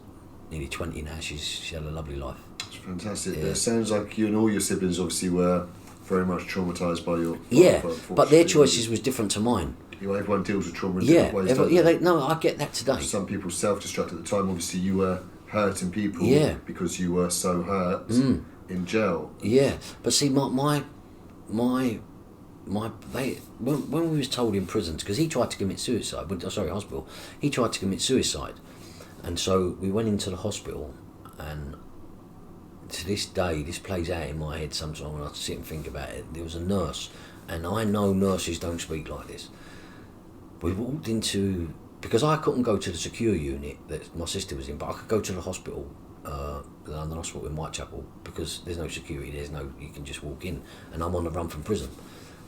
nearly 20 now, she had a lovely life. It's fantastic. Yeah. It sounds like you and all your siblings obviously were very much traumatised by your father, but their choices was different to mine. You know, everyone deals with trauma in Yeah, different ways. Don't they? no, I get that today. Some people self-destruct at the time. Obviously, you were hurting people because you were so hurt in jail. Yeah, but see, when we was told in prison, because he tried to commit suicide, hospital, he tried to commit suicide, and so we went into the hospital, and to this day, this plays out in my head sometimes when I sit and think about it. There was a nurse, and I know nurses don't speak like this. We walked into, because I couldn't go to the secure unit that my sister was in, but I could go to the hospital, the London Hospital in Whitechapel, because there's no security, you can just walk in, and I'm on the run from prison.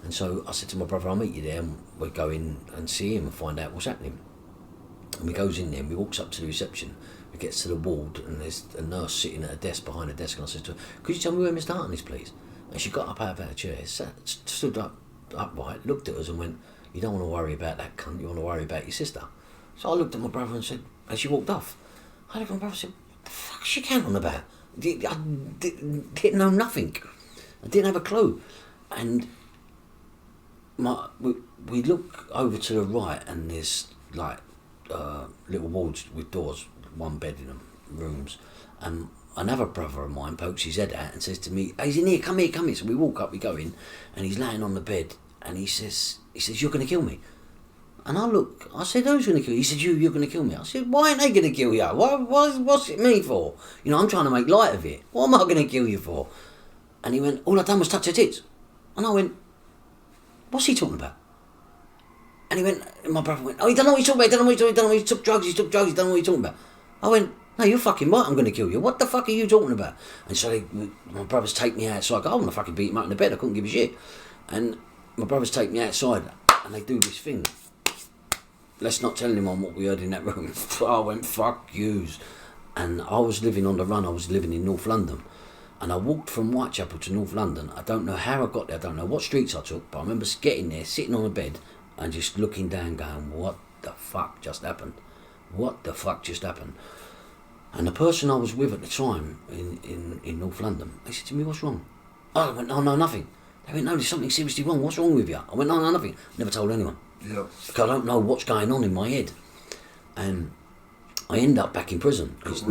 And so I said to my brother, I'll meet you there, and we'll go in and see him and find out what's happening. And we goes in there, and we walks up to the reception, we gets to the ward, and there's a nurse sitting at a desk, behind a desk, and I said to her, could you tell me where Mr. Hutton is, please? And she got up out of her chair, stood upright, looked at us and went, you don't want to worry about that cunt, you want to worry about your sister. So I looked at my brother and said, and she walked off. I looked at my brother and said, what the fuck is she counting on about? I didn't know nothing. I didn't have a clue. And we look over to the right, and there's like little wards with doors, one bed in them, rooms. And another brother of mine pokes his head out and says to me, hey, he's in here, come here. So we walk up, we go in, and he's laying on the bed, and he says, you're going to kill me. And I said, who's going to kill you? He said, you're going to kill me. I said, why ain't they going to kill you? What's it me for? You know, I'm trying to make light of it. What am I going to kill you for? And he went, all I done was touch her tits. And I went, what's he talking about? And he went, my brother went, oh, he don't know what he's talking about, he took drugs, he don't know what he's talking about. I went, no, you're fucking right, I'm going to kill you. What the fuck are you talking about? And so my brothers take me outside. I want to fucking beat him up in the bed, I couldn't give a shit. And my brothers take me outside, and they do this thing. Let's not tell anyone what we heard in that room. I went, fuck yous. And I was living on the run, I was living in North London. And I walked from Whitechapel to North London. I don't know how I got there, I don't know what streets I took, but I remember getting there, sitting on a bed, and just looking down going, what the fuck just happened? What the fuck just happened? And the person I was with at the time in North London, they said to me, what's wrong? I went, no, nothing. They went, no, there's something seriously wrong. What's wrong with you? I went, no, nothing. Never told anyone. Yeah. Because I don't know what's going on in my head. And I end up back in prison. It's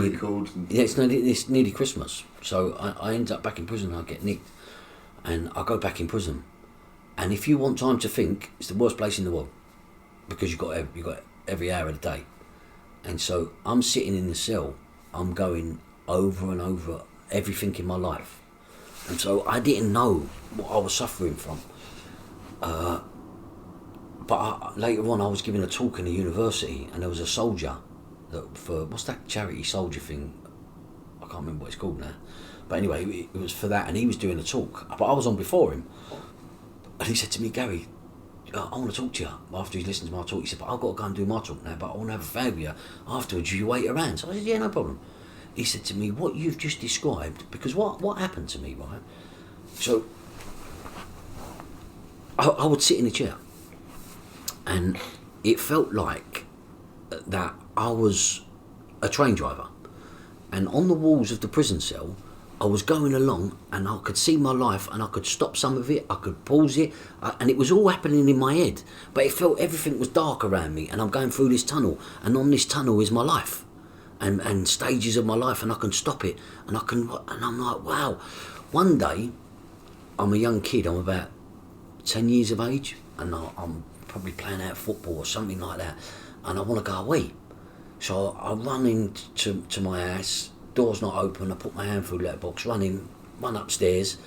nearly Christmas. So I end up back in prison, I get nicked. And I go back in prison. And if you want time to think, it's the worst place in the world. Because you've got every hour of the day. And so I'm sitting in the cell, I'm going over and over everything in my life. And so I didn't know what I was suffering from. But later on I was giving a talk in a university, and there was a soldier what's that charity soldier thing? I can't remember what it's called now. But anyway, it was for that, and he was doing a talk. But I was on before him. And he said to me, Gary, I want to talk to you. After he listened to my talk, he said, but I've got to go and do my talk now, but I want to have a fag with you afterwards. You wait around. So I said, yeah, no problem. He said to me, what you've just described, because what happened to me, right? So I would sit in a chair, and it felt like that I was a train driver, and on the walls of the prison cell I was going along, and I could see my life, and I could stop some of it, I could pause it, and it was all happening in my head, but it felt everything was dark around me, and I'm going through this tunnel, and on this tunnel is my life, and stages of my life, and I can stop it, and I'm like, wow. One day, I'm a young kid, I'm about 10 years of age, and I'm probably playing out football or something like that, and I want to go away. So I run into my house, door's not open, I put my hand through the letterbox, run upstairs,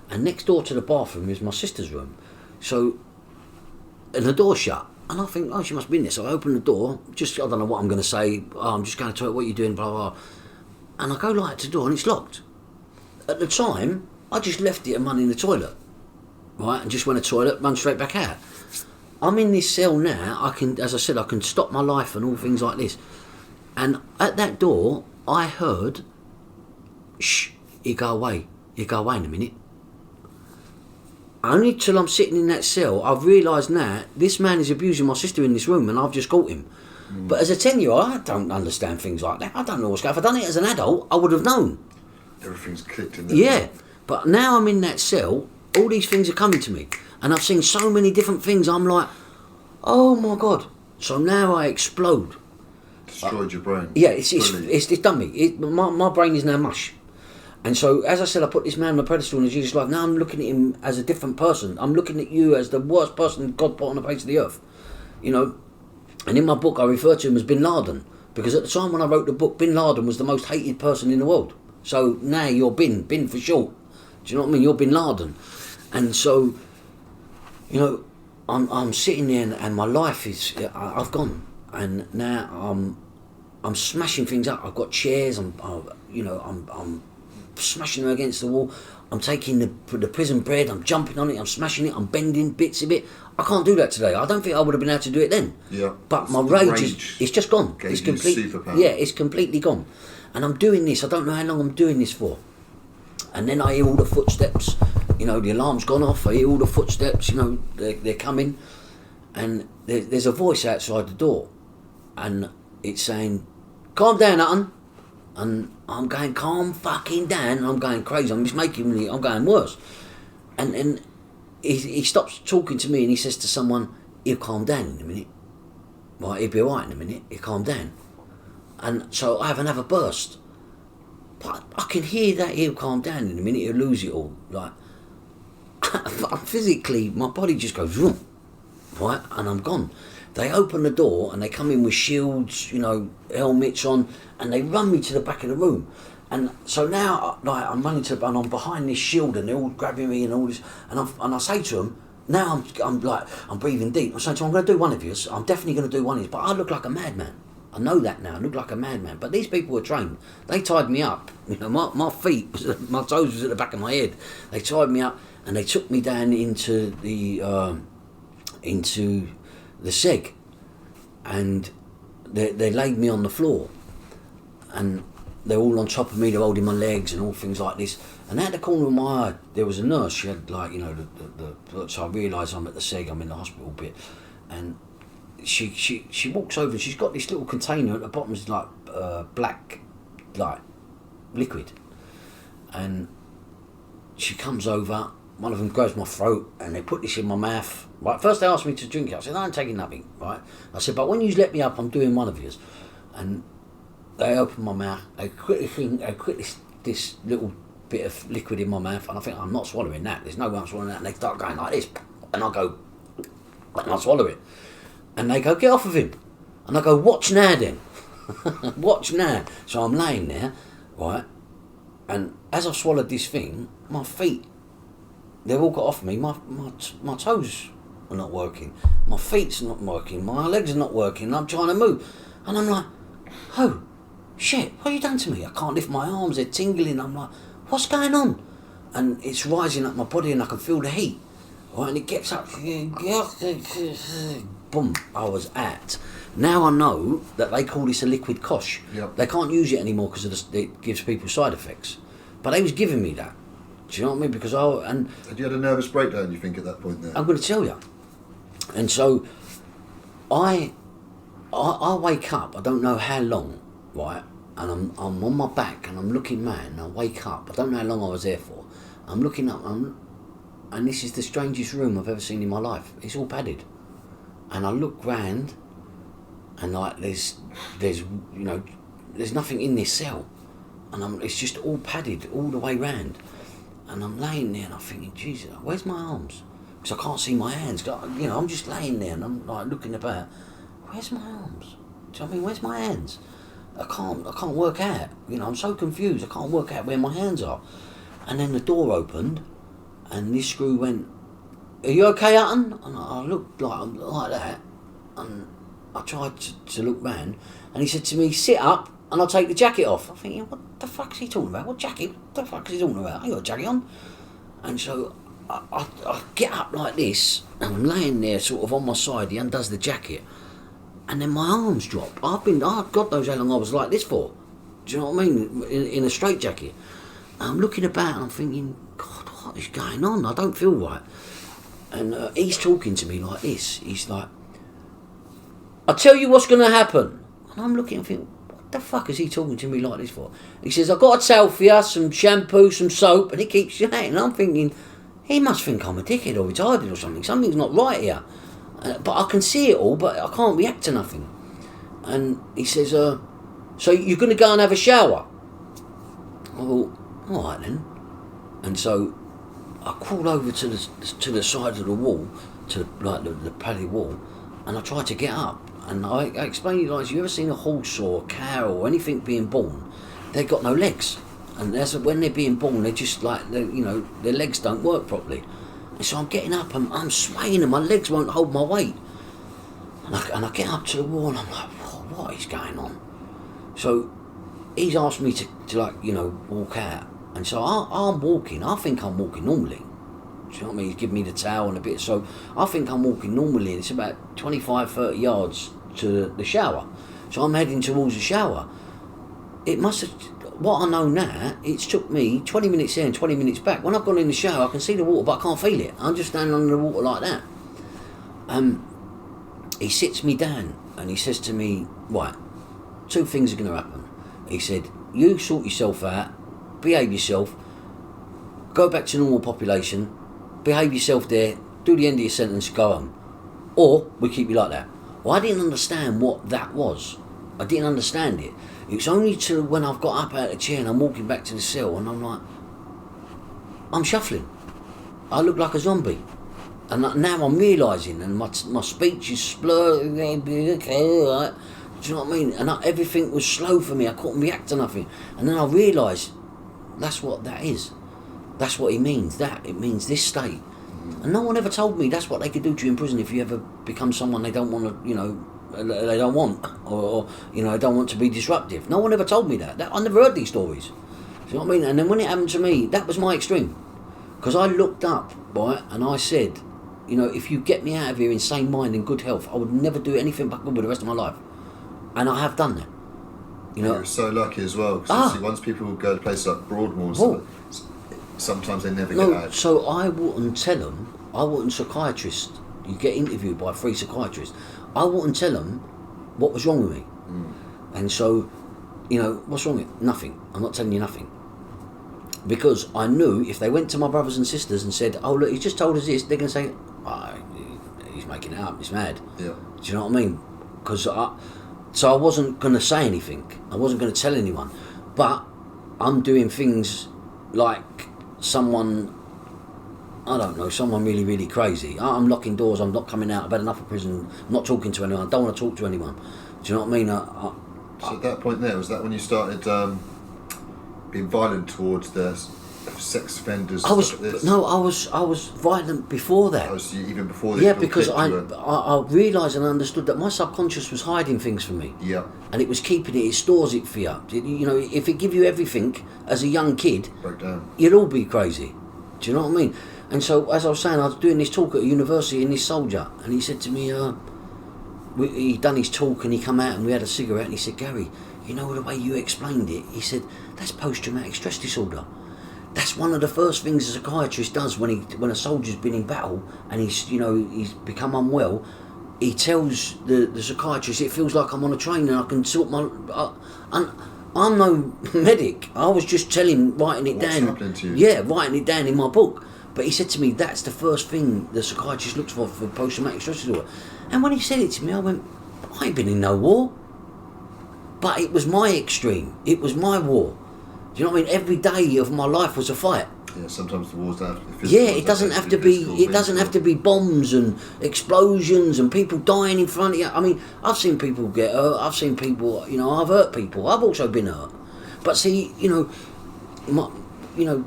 and next door to the bathroom is my sister's room. So, and the door's shut, and I think, oh, she must be in there. So I open the door, I don't know what I'm going to say, I'm just going to tell her what you're doing, blah, blah, blah. And I go light to the door, and it's locked. At the time, I just left it and run in the toilet. right, and just went to the toilet, run straight back out. I'm in this cell now. I can, as I said, I can stop my life and all things like this. And at that door, I heard, "Shh, you go away. You go away in a minute." Only till I'm sitting in that cell, I've realised now this man is abusing my sister in this room, and I've just caught him. But as a 10-year-old, I don't understand things like that. I don't know what's going on. If I'd done it as an adult, I would have known. Everything's clicked in there. Yeah, but now I'm in that cell, all these things are coming to me. And I've seen so many different things, I'm like, oh my God. So now I explode. Destroyed your brain. Yeah, it's done me. My brain is now mush. And so, as I said, I put this man on a pedestal in Jesus' life. Now I'm looking at him as a different person. I'm looking at you as the worst person God put on the face of the earth. You know, and in my book I refer to him as Bin Laden. Because at the time when I wrote the book, Bin Laden was the most hated person in the world. So now you're Bin for short. Do you know what I mean? You're Bin Laden. And so, you know, I'm sitting there and my life is, I've gone. And now I'm smashing things up. I've got chairs, I'm smashing them against the wall. I'm taking the prison bread, I'm jumping on it, I'm smashing it, I'm bending bits of it. I can't do that today. I don't think I would have been able to do it then. Yeah. But my rage it's just gone. It's it's completely gone. And I'm doing this, I don't know how long I'm doing this for. And then I hear all the footsteps, you know, the alarm's gone off, I hear all the footsteps, you know, they're coming. And there's a voice outside the door. And it's saying, "Calm down, Hutton." And I'm going, calm fucking down. And I'm going crazy. I'm going worse. And he stops talking to me and he says to someone, "He'll calm down in a minute. Right, he'll be alright in a minute. He'll calm down." And so I have another burst. But I can hear that he'll calm down in a minute. He'll lose it all. Like, physically, my body just goes, vroom, right? And I'm gone. They open the door and they come in with shields, you know, helmets on, and they run me to the back of the room. And so now, like, I'm running and I'm behind this shield, and they're all grabbing me and all this. And I say to them, now I'm breathing deep. I'm saying to them, "I'm going to do one of yours. I'm definitely going to do one of yours." But I look like a madman. I know that now. I look like a madman. But these people were trained. They tied me up. You know, my feet, my toes was at the back of my head. They tied me up and they took me down into the seg, and they laid me on the floor, and they're all on top of me, they're holding my legs and all things like this. And at the corner of my eye there was a nurse. She had, like, you know, so I realised I'm at the seg, I'm in the hospital bit, and she walks over and she's got this little container at the bottom, is like black, like liquid, and she comes over. One of them grabs my throat and they put this in my mouth. Right, first they asked me to drink it. I said, "I ain't taking nothing." Right, I said, "But when you let me up, I'm doing one of yours." And they open my mouth. They quit this little bit of liquid in my mouth, and I think, I'm not swallowing that. There's no way I'm swallowing that. And they start going like this, and I go, and I swallow it. And they go, "Get off of him." And I go, "Watch now then." Watch now. So I'm laying there, right, and as I swallowed this thing, my feet, they've all got off me. My toes are not working. My feet's not working. My legs are not working. I'm trying to move. And I'm like, "Oh, shit, what have you done to me?" I can't lift my arms. They're tingling. I'm like, "What's going on?" And it's rising up my body and I can feel the heat. Right, and it gets up. Boom, I was at. Now I know that they call this a liquid kosh. Yep. They can't use it anymore because it gives people side effects. But they was giving me that. Do you know what I mean? Because Had you had a nervous breakdown, you think, at that point there? I'm going to tell you. And so I wake up, I don't know how long, right? And I'm on my back and I'm looking mad, and I wake up. I don't know how long I was there for. I'm looking up, and this is the strangest room I've ever seen in my life. It's all padded. And I look round, and like there's you know, there's nothing in this cell. And it's just all padded all the way round. And I'm laying there and I'm thinking, Jesus, where's my arms? Because I can't see my hands. You know, I'm just laying there and I'm like looking about. Where's my arms? Do you know what I mean? Where's my hands? I can't work out. You know, I'm so confused. I can't work out where my hands are. And then the door opened, and this screw went, "Are you okay, Hutton?" And I looked like that, and I tried to look round, and he said to me, "Sit up, and I'll take the jacket off." I'm thinking, what the fuck is he talking about? What jacket? What the fuck is he talking about? I ain't got a jacket on. And so I get up like this, and I'm laying there sort of on my side, he undoes the jacket, and then my arms drop. God knows how long I was like this for. Do you know what I mean? In a straitjacket. I'm looking about and I'm thinking, God, what is going on? I don't feel right. And he's talking to me like this. He's like, I'll tell you what's going to happen. And I'm looking and thinking, what the fuck is he talking to me like this for? He says, I've got a towel for you, some shampoo, some soap, and he keeps saying, and I'm thinking, he must think I'm a dickhead or retarded or something. Something's not right here. But I can see it all, but I can't react to nothing. And he says, so you're going to go and have a shower? I thought, all right then. And so I crawled over to the side of the wall, to like the paddy wall, and I tried to get up. And I explained to you guys, you ever seen a horse or a cow or anything being born? They've got no legs. And when they're being born, they're just like, their legs don't work properly. And so I'm getting up, and I'm swaying, and my legs won't hold my weight. And I get up to the wall, and I'm like, what is going on? So he's asked me to walk out. And so I'm walking. I think I'm walking normally. Do you know what I mean? He's given me the towel and a bit of soap. I think I'm walking normally, and it's about 25, 30 yards to the shower. So I'm heading towards the shower. It must have, what I know now, it's took me 20 minutes there and 20 minutes back. When I've gone in the shower, I can see the water, but I can't feel it. I'm just standing under the water like that. He sits me down, and he says to me, right, two things are going to happen. He said, you sort yourself out, behave yourself, go back to normal population, behave yourself there, do the end of your sentence, go home. Or we keep you like that. Well, I didn't understand what that was. I didn't understand it. It was only till when I've got up out of the chair and I'm walking back to the cell, and I'm like, I'm shuffling. I look like a zombie. And now I'm realising, and my speech is slurred. Do you know what I mean? And everything was slow for me. I couldn't react to nothing. And then I realised, that's what that is. That's what it means. It means this state. And no one ever told me that's what they could do to you in prison if you ever become someone they don't want to, they don't want, or they don't want to be disruptive. No one ever told me that. I never heard these stories. Do you know what I mean? And then when it happened to me, that was my extreme. Because I looked up, right, and I said, if you get me out of here in sane mind and good health, I would never do anything but good with the rest of my life. And I have done that. You're so lucky as well. Because once people go to places like Broadmoor, sometimes they never get out. So I wouldn't tell them. I wouldn't psychiatrist. You get interviewed by 3 psychiatrists. I wouldn't tell them what was wrong with me. And so, what's wrong with me? Nothing. I'm not telling you nothing. Because I knew if they went to my brothers and sisters and said, oh look, he's just told us this, they're going to say, he's making it up, he's mad. Yeah. Do you know what I mean? So I wasn't going to say anything. I wasn't going to tell anyone. But I'm doing things like someone really, really crazy. I'm locking doors, I'm not coming out, I've had enough of prison, I'm not talking to anyone, I don't want to talk to anyone. Do you know what I mean? So at that point there, was that when you started being violent towards the sex offenders? I was violent before that. Even before this? Yeah, because I realised and understood that my subconscious was hiding things from me. Yeah. And it was keeping it stores it for you. If it give you everything as a young kid, break down. You'd all be crazy. Do you know what I mean? And so, as I was saying, I was doing this talk at a university in this soldier, and he said to me, he'd done his talk and he come out and we had a cigarette, and he said, Gary, the way you explained it, he said, that's post-traumatic stress disorder. That's one of the first things a psychiatrist does when a soldier's been in battle and he's become unwell. He tells the psychiatrist, it feels like I'm on a train and I can sort I'm no medic. I was just writing it down. What's happening to you? Yeah, writing it down in my book. But he said to me, that's the first thing the psychiatrist looks for post-traumatic stress disorder. And when he said it to me, I went, I ain't been in no war. But it was my extreme. It was my war. Do you know what I mean? Every day of my life was a fight. Yeah, sometimes the wars don't have to be physical. Yeah, it doesn't have to be. It doesn't have to be bombs and explosions and people dying in front of you. I mean, I've seen people get hurt. I've seen people. I've hurt people. I've also been hurt. But see,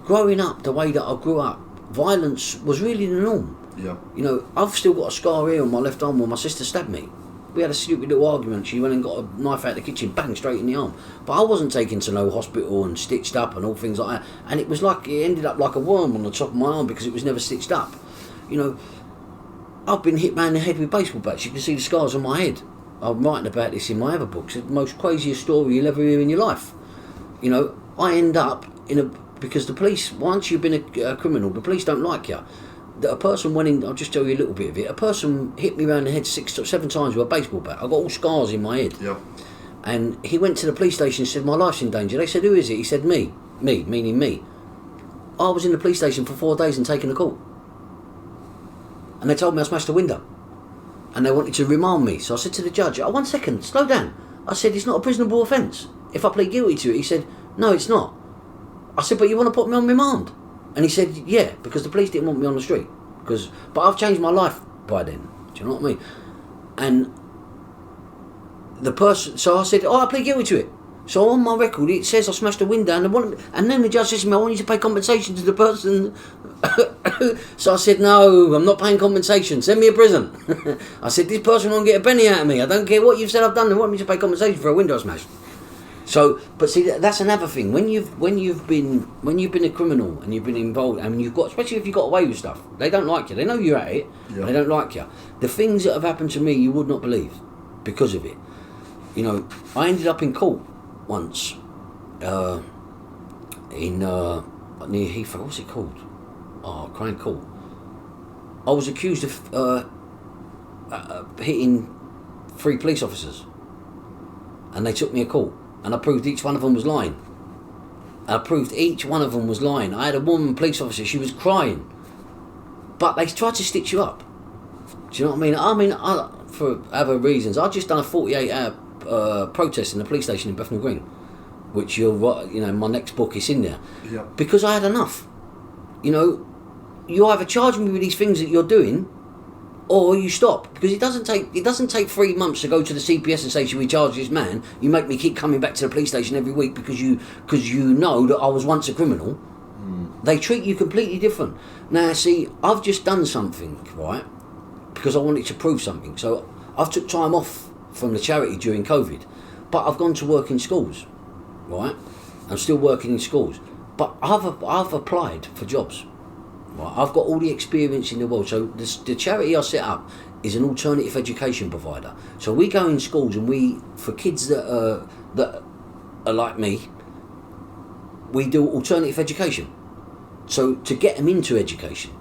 growing up the way that I grew up, violence was really the norm. Yeah. I've still got a scar here on my left arm where my sister stabbed me. We had a stupid little argument. She went and got a knife out of the kitchen, bang, straight in the arm. But I wasn't taken to no hospital and stitched up and all things like that. And it was like, it ended up like a worm on the top of my arm because it was never stitched up. You know, I've been hit round the head with baseball bats. You can see the scars on my head. I'm writing about this in my other books. It's the most craziest story you'll ever hear in your life. You know, I end up because the police, once you've been a criminal, the police don't like you. A person went in, I'll just tell you a little bit of it. A person hit me around the head 6 or 7 times with a baseball bat. I got all scars in my head. Yeah. And he went to the police station and said, my life's in danger. They said, who is it? He said, me. Me, meaning me. I was in the police station for 4 days and taken a call. And they told me I smashed a window. And they wanted to remand me. So I said to the judge, 1 second, slow down. I said, it's not a prisonable offence. If I plead guilty to it, he said, no, it's not. I said, but you want to put me on remand? And he said, yeah, because the police didn't want me on the street. But I've changed my life by then. Do you know what I mean? And the person, so I said, I plead guilty to it. So on my record, it says I smashed a window, and then the judge says to me, I want you to pay compensation to the person. So I said, no, I'm not paying compensation. Send me a prison. I said, this person won't get a penny out of me. I don't care what you've said I've done. They want me to pay compensation for a window smash. So, but see, that's another thing. When you've been a criminal and you've been involved, and you've got, especially if you got away with stuff, they don't like you. They know you're at it. Yeah. They don't like you. The things that have happened to me, you would not believe, because of it. You know, I ended up in court once, in near Heathrow. What's it called? Oh, Crown Court. I was accused of hitting 3 police officers, and they took me to court. And I proved each one of them was lying. I had a woman police officer, she was crying. But they tried to stitch you up. Do you know what I mean? For other reasons. I just done a 48-hour protest in the police station in Bethnal Green, which my next book is in there. Yeah. Because I had enough. You know, you either charge me with these things that you're doing, or you stop, because it doesn't take 3 months to go to the CPS and say, should we charge this man? You make me keep coming back to the police station every week because you know that I was once a criminal. They treat you completely different. Now, see, I've just done something, right, because I wanted to prove something. So I've took time off from the charity during COVID, but I've gone to work in schools, right? I'm still working in schools, but I've applied for jobs. Right, I've got all the experience in the world. So the charity I set up is an alternative education provider. So we go in schools and for kids that are like me, we do alternative education. So to get them into education,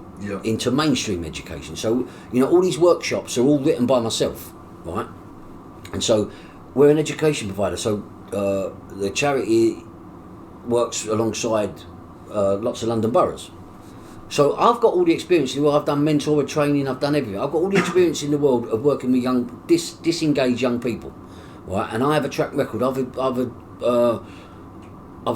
into mainstream education. So, you know, all these workshops are all written by myself, right? And so we're an education provider. So the charity works alongside lots of London boroughs. So I've got all the experience in the world. I've done mentor training, I've done everything. I've got all the experience in the world of working with young, disengaged young people, right? And I have a track record. I've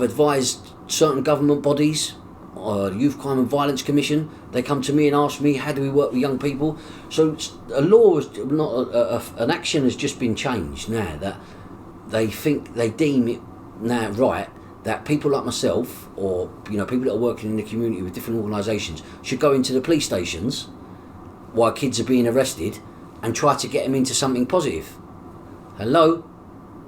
advised certain government bodies, Youth Crime and Violence Commission. They come to me and ask me, how do we work with young people? So a law is not an action has just been changed now that they deem it now right, that people like myself, or people that are working in the community with different organisations, should go into the police stations while kids are being arrested and try to get them into something positive. Hello?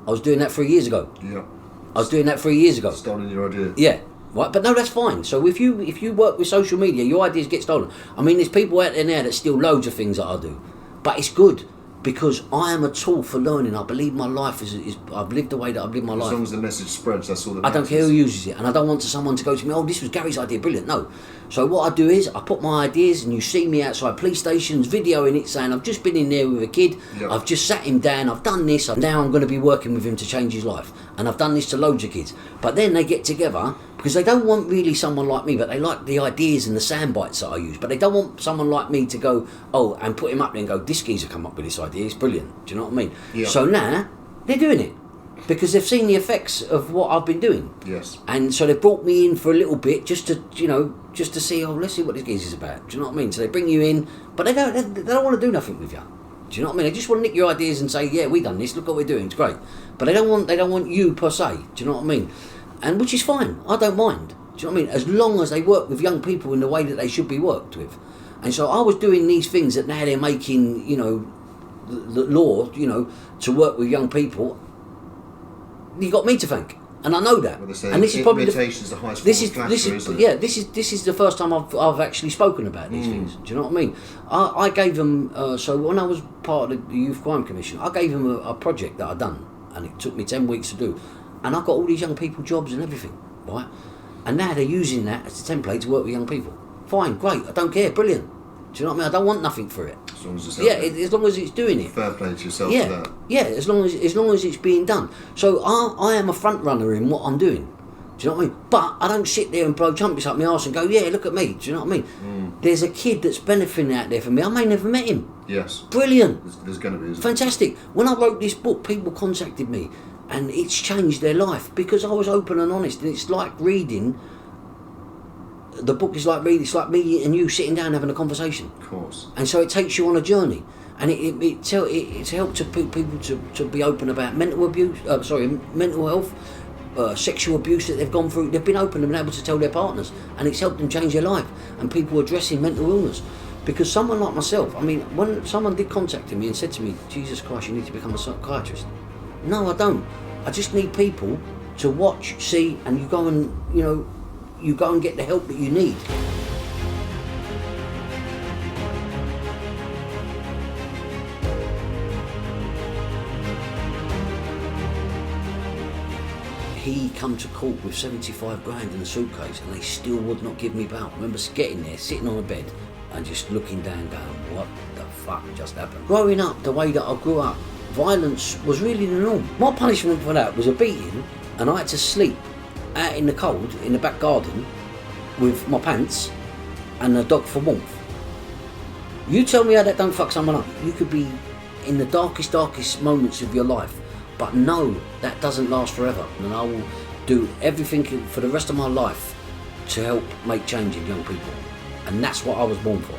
I was doing that 3 years ago. Yeah. I was doing that 3 years ago. Stolen your idea. Yeah. Right, but no, that's fine. So if you work with social media, your ideas get stolen. I mean, there's people out there now that steal loads of things that I do, but it's good because I am a tool for learning. I believe my life is I've lived the way that I've lived my life. As long as the message spreads, that's all that I matters. don't care who uses it, and I don't want someone to go to me, oh, this was Gary's idea, brilliant. No. So what I do is I put my ideas, and you see me outside police stations videoing it, saying I've just been in there with a kid, I've just sat him down, I've done this, now I'm going to be working with him to change his life, and I've done this to loads of kids. But then they get together because they don't want really someone like me, but they like the ideas and the sound bites that I use, but they don't want someone like me to go, oh, and put him up there and go, this geezer come up with this idea, it's brilliant. Do you know what I mean? Yeah. So now they're doing it because they've seen the effects of what I've been doing. Yes. And so they brought me in for a little bit just to see, oh, let's see what this geezer's about. Do you know what I mean? So they bring you in, but they don't want to do nothing with you. Do you know what I mean? They just want to nick your ideas and say, yeah, we done this, look what we're doing, it's great. But they don't want you per se. Do you know what I mean? And which is fine. I don't mind. Do you know what I mean? As long as they work with young people in the way that they should be worked with. And so I was doing these things that now they're making, the law, you know, to work with young people, you got me to thank. And I know that. Well, they say and this is probably imitation's the highest form of flattery, isn't it? yeah. This is the first time I've actually spoken about these things. Do you know what I mean? I gave them so when I was part of the Youth Crime Commission, I gave them a project that I'd done, and it took me 10 weeks to do, and I got all these young people jobs and everything, right? And now they're using that as a template to work with young people. Fine, great. I don't care. Brilliant. Do you know what I mean? I don't want nothing for it. As long as it's as long as it's doing it. Fair play to yourself for that. Yeah, as long as it's being done. So I am a front runner in what I'm doing. Do you know what I mean? But I don't sit there and blow trumpets up my arse and go, yeah, look at me. Do you know what I mean? There's a kid that's benefiting out there for me. I may never met him. Yes. Brilliant. There's going to be. Fantastic. When I wrote this book, people contacted me, and it's changed their life because I was open and honest. And it's like reading. The book is like reading. It's like me and you sitting down having a conversation. Of course. And so it takes you on a journey, and it's helped to people to be open about mental abuse. Mental health. Sexual abuse that they've gone through. They've been open and been able to tell their partners, and it's helped them change their life. And people addressing mental illness, because someone like myself, I mean, when someone did contact me and said to me, Jesus Christ, you need to become a psychiatrist. No, I don't. I just need people to watch, see, and you go and get the help that you need. He come to court with 75 grand in a suitcase, and they still would not give me bail. I remember getting there, sitting on a bed, and just looking down, going, what the fuck just happened? Growing up the way that I grew up, violence was really the norm. My punishment for that was a beating, and I had to sleep out in the cold, in the back garden, with my pants and a dog for warmth. You tell me how that don't fuck someone up. You could be in the darkest moments of your life, but no, that doesn't last forever, and I will do everything for the rest of my life to help make change in young people, and that's what I was born for.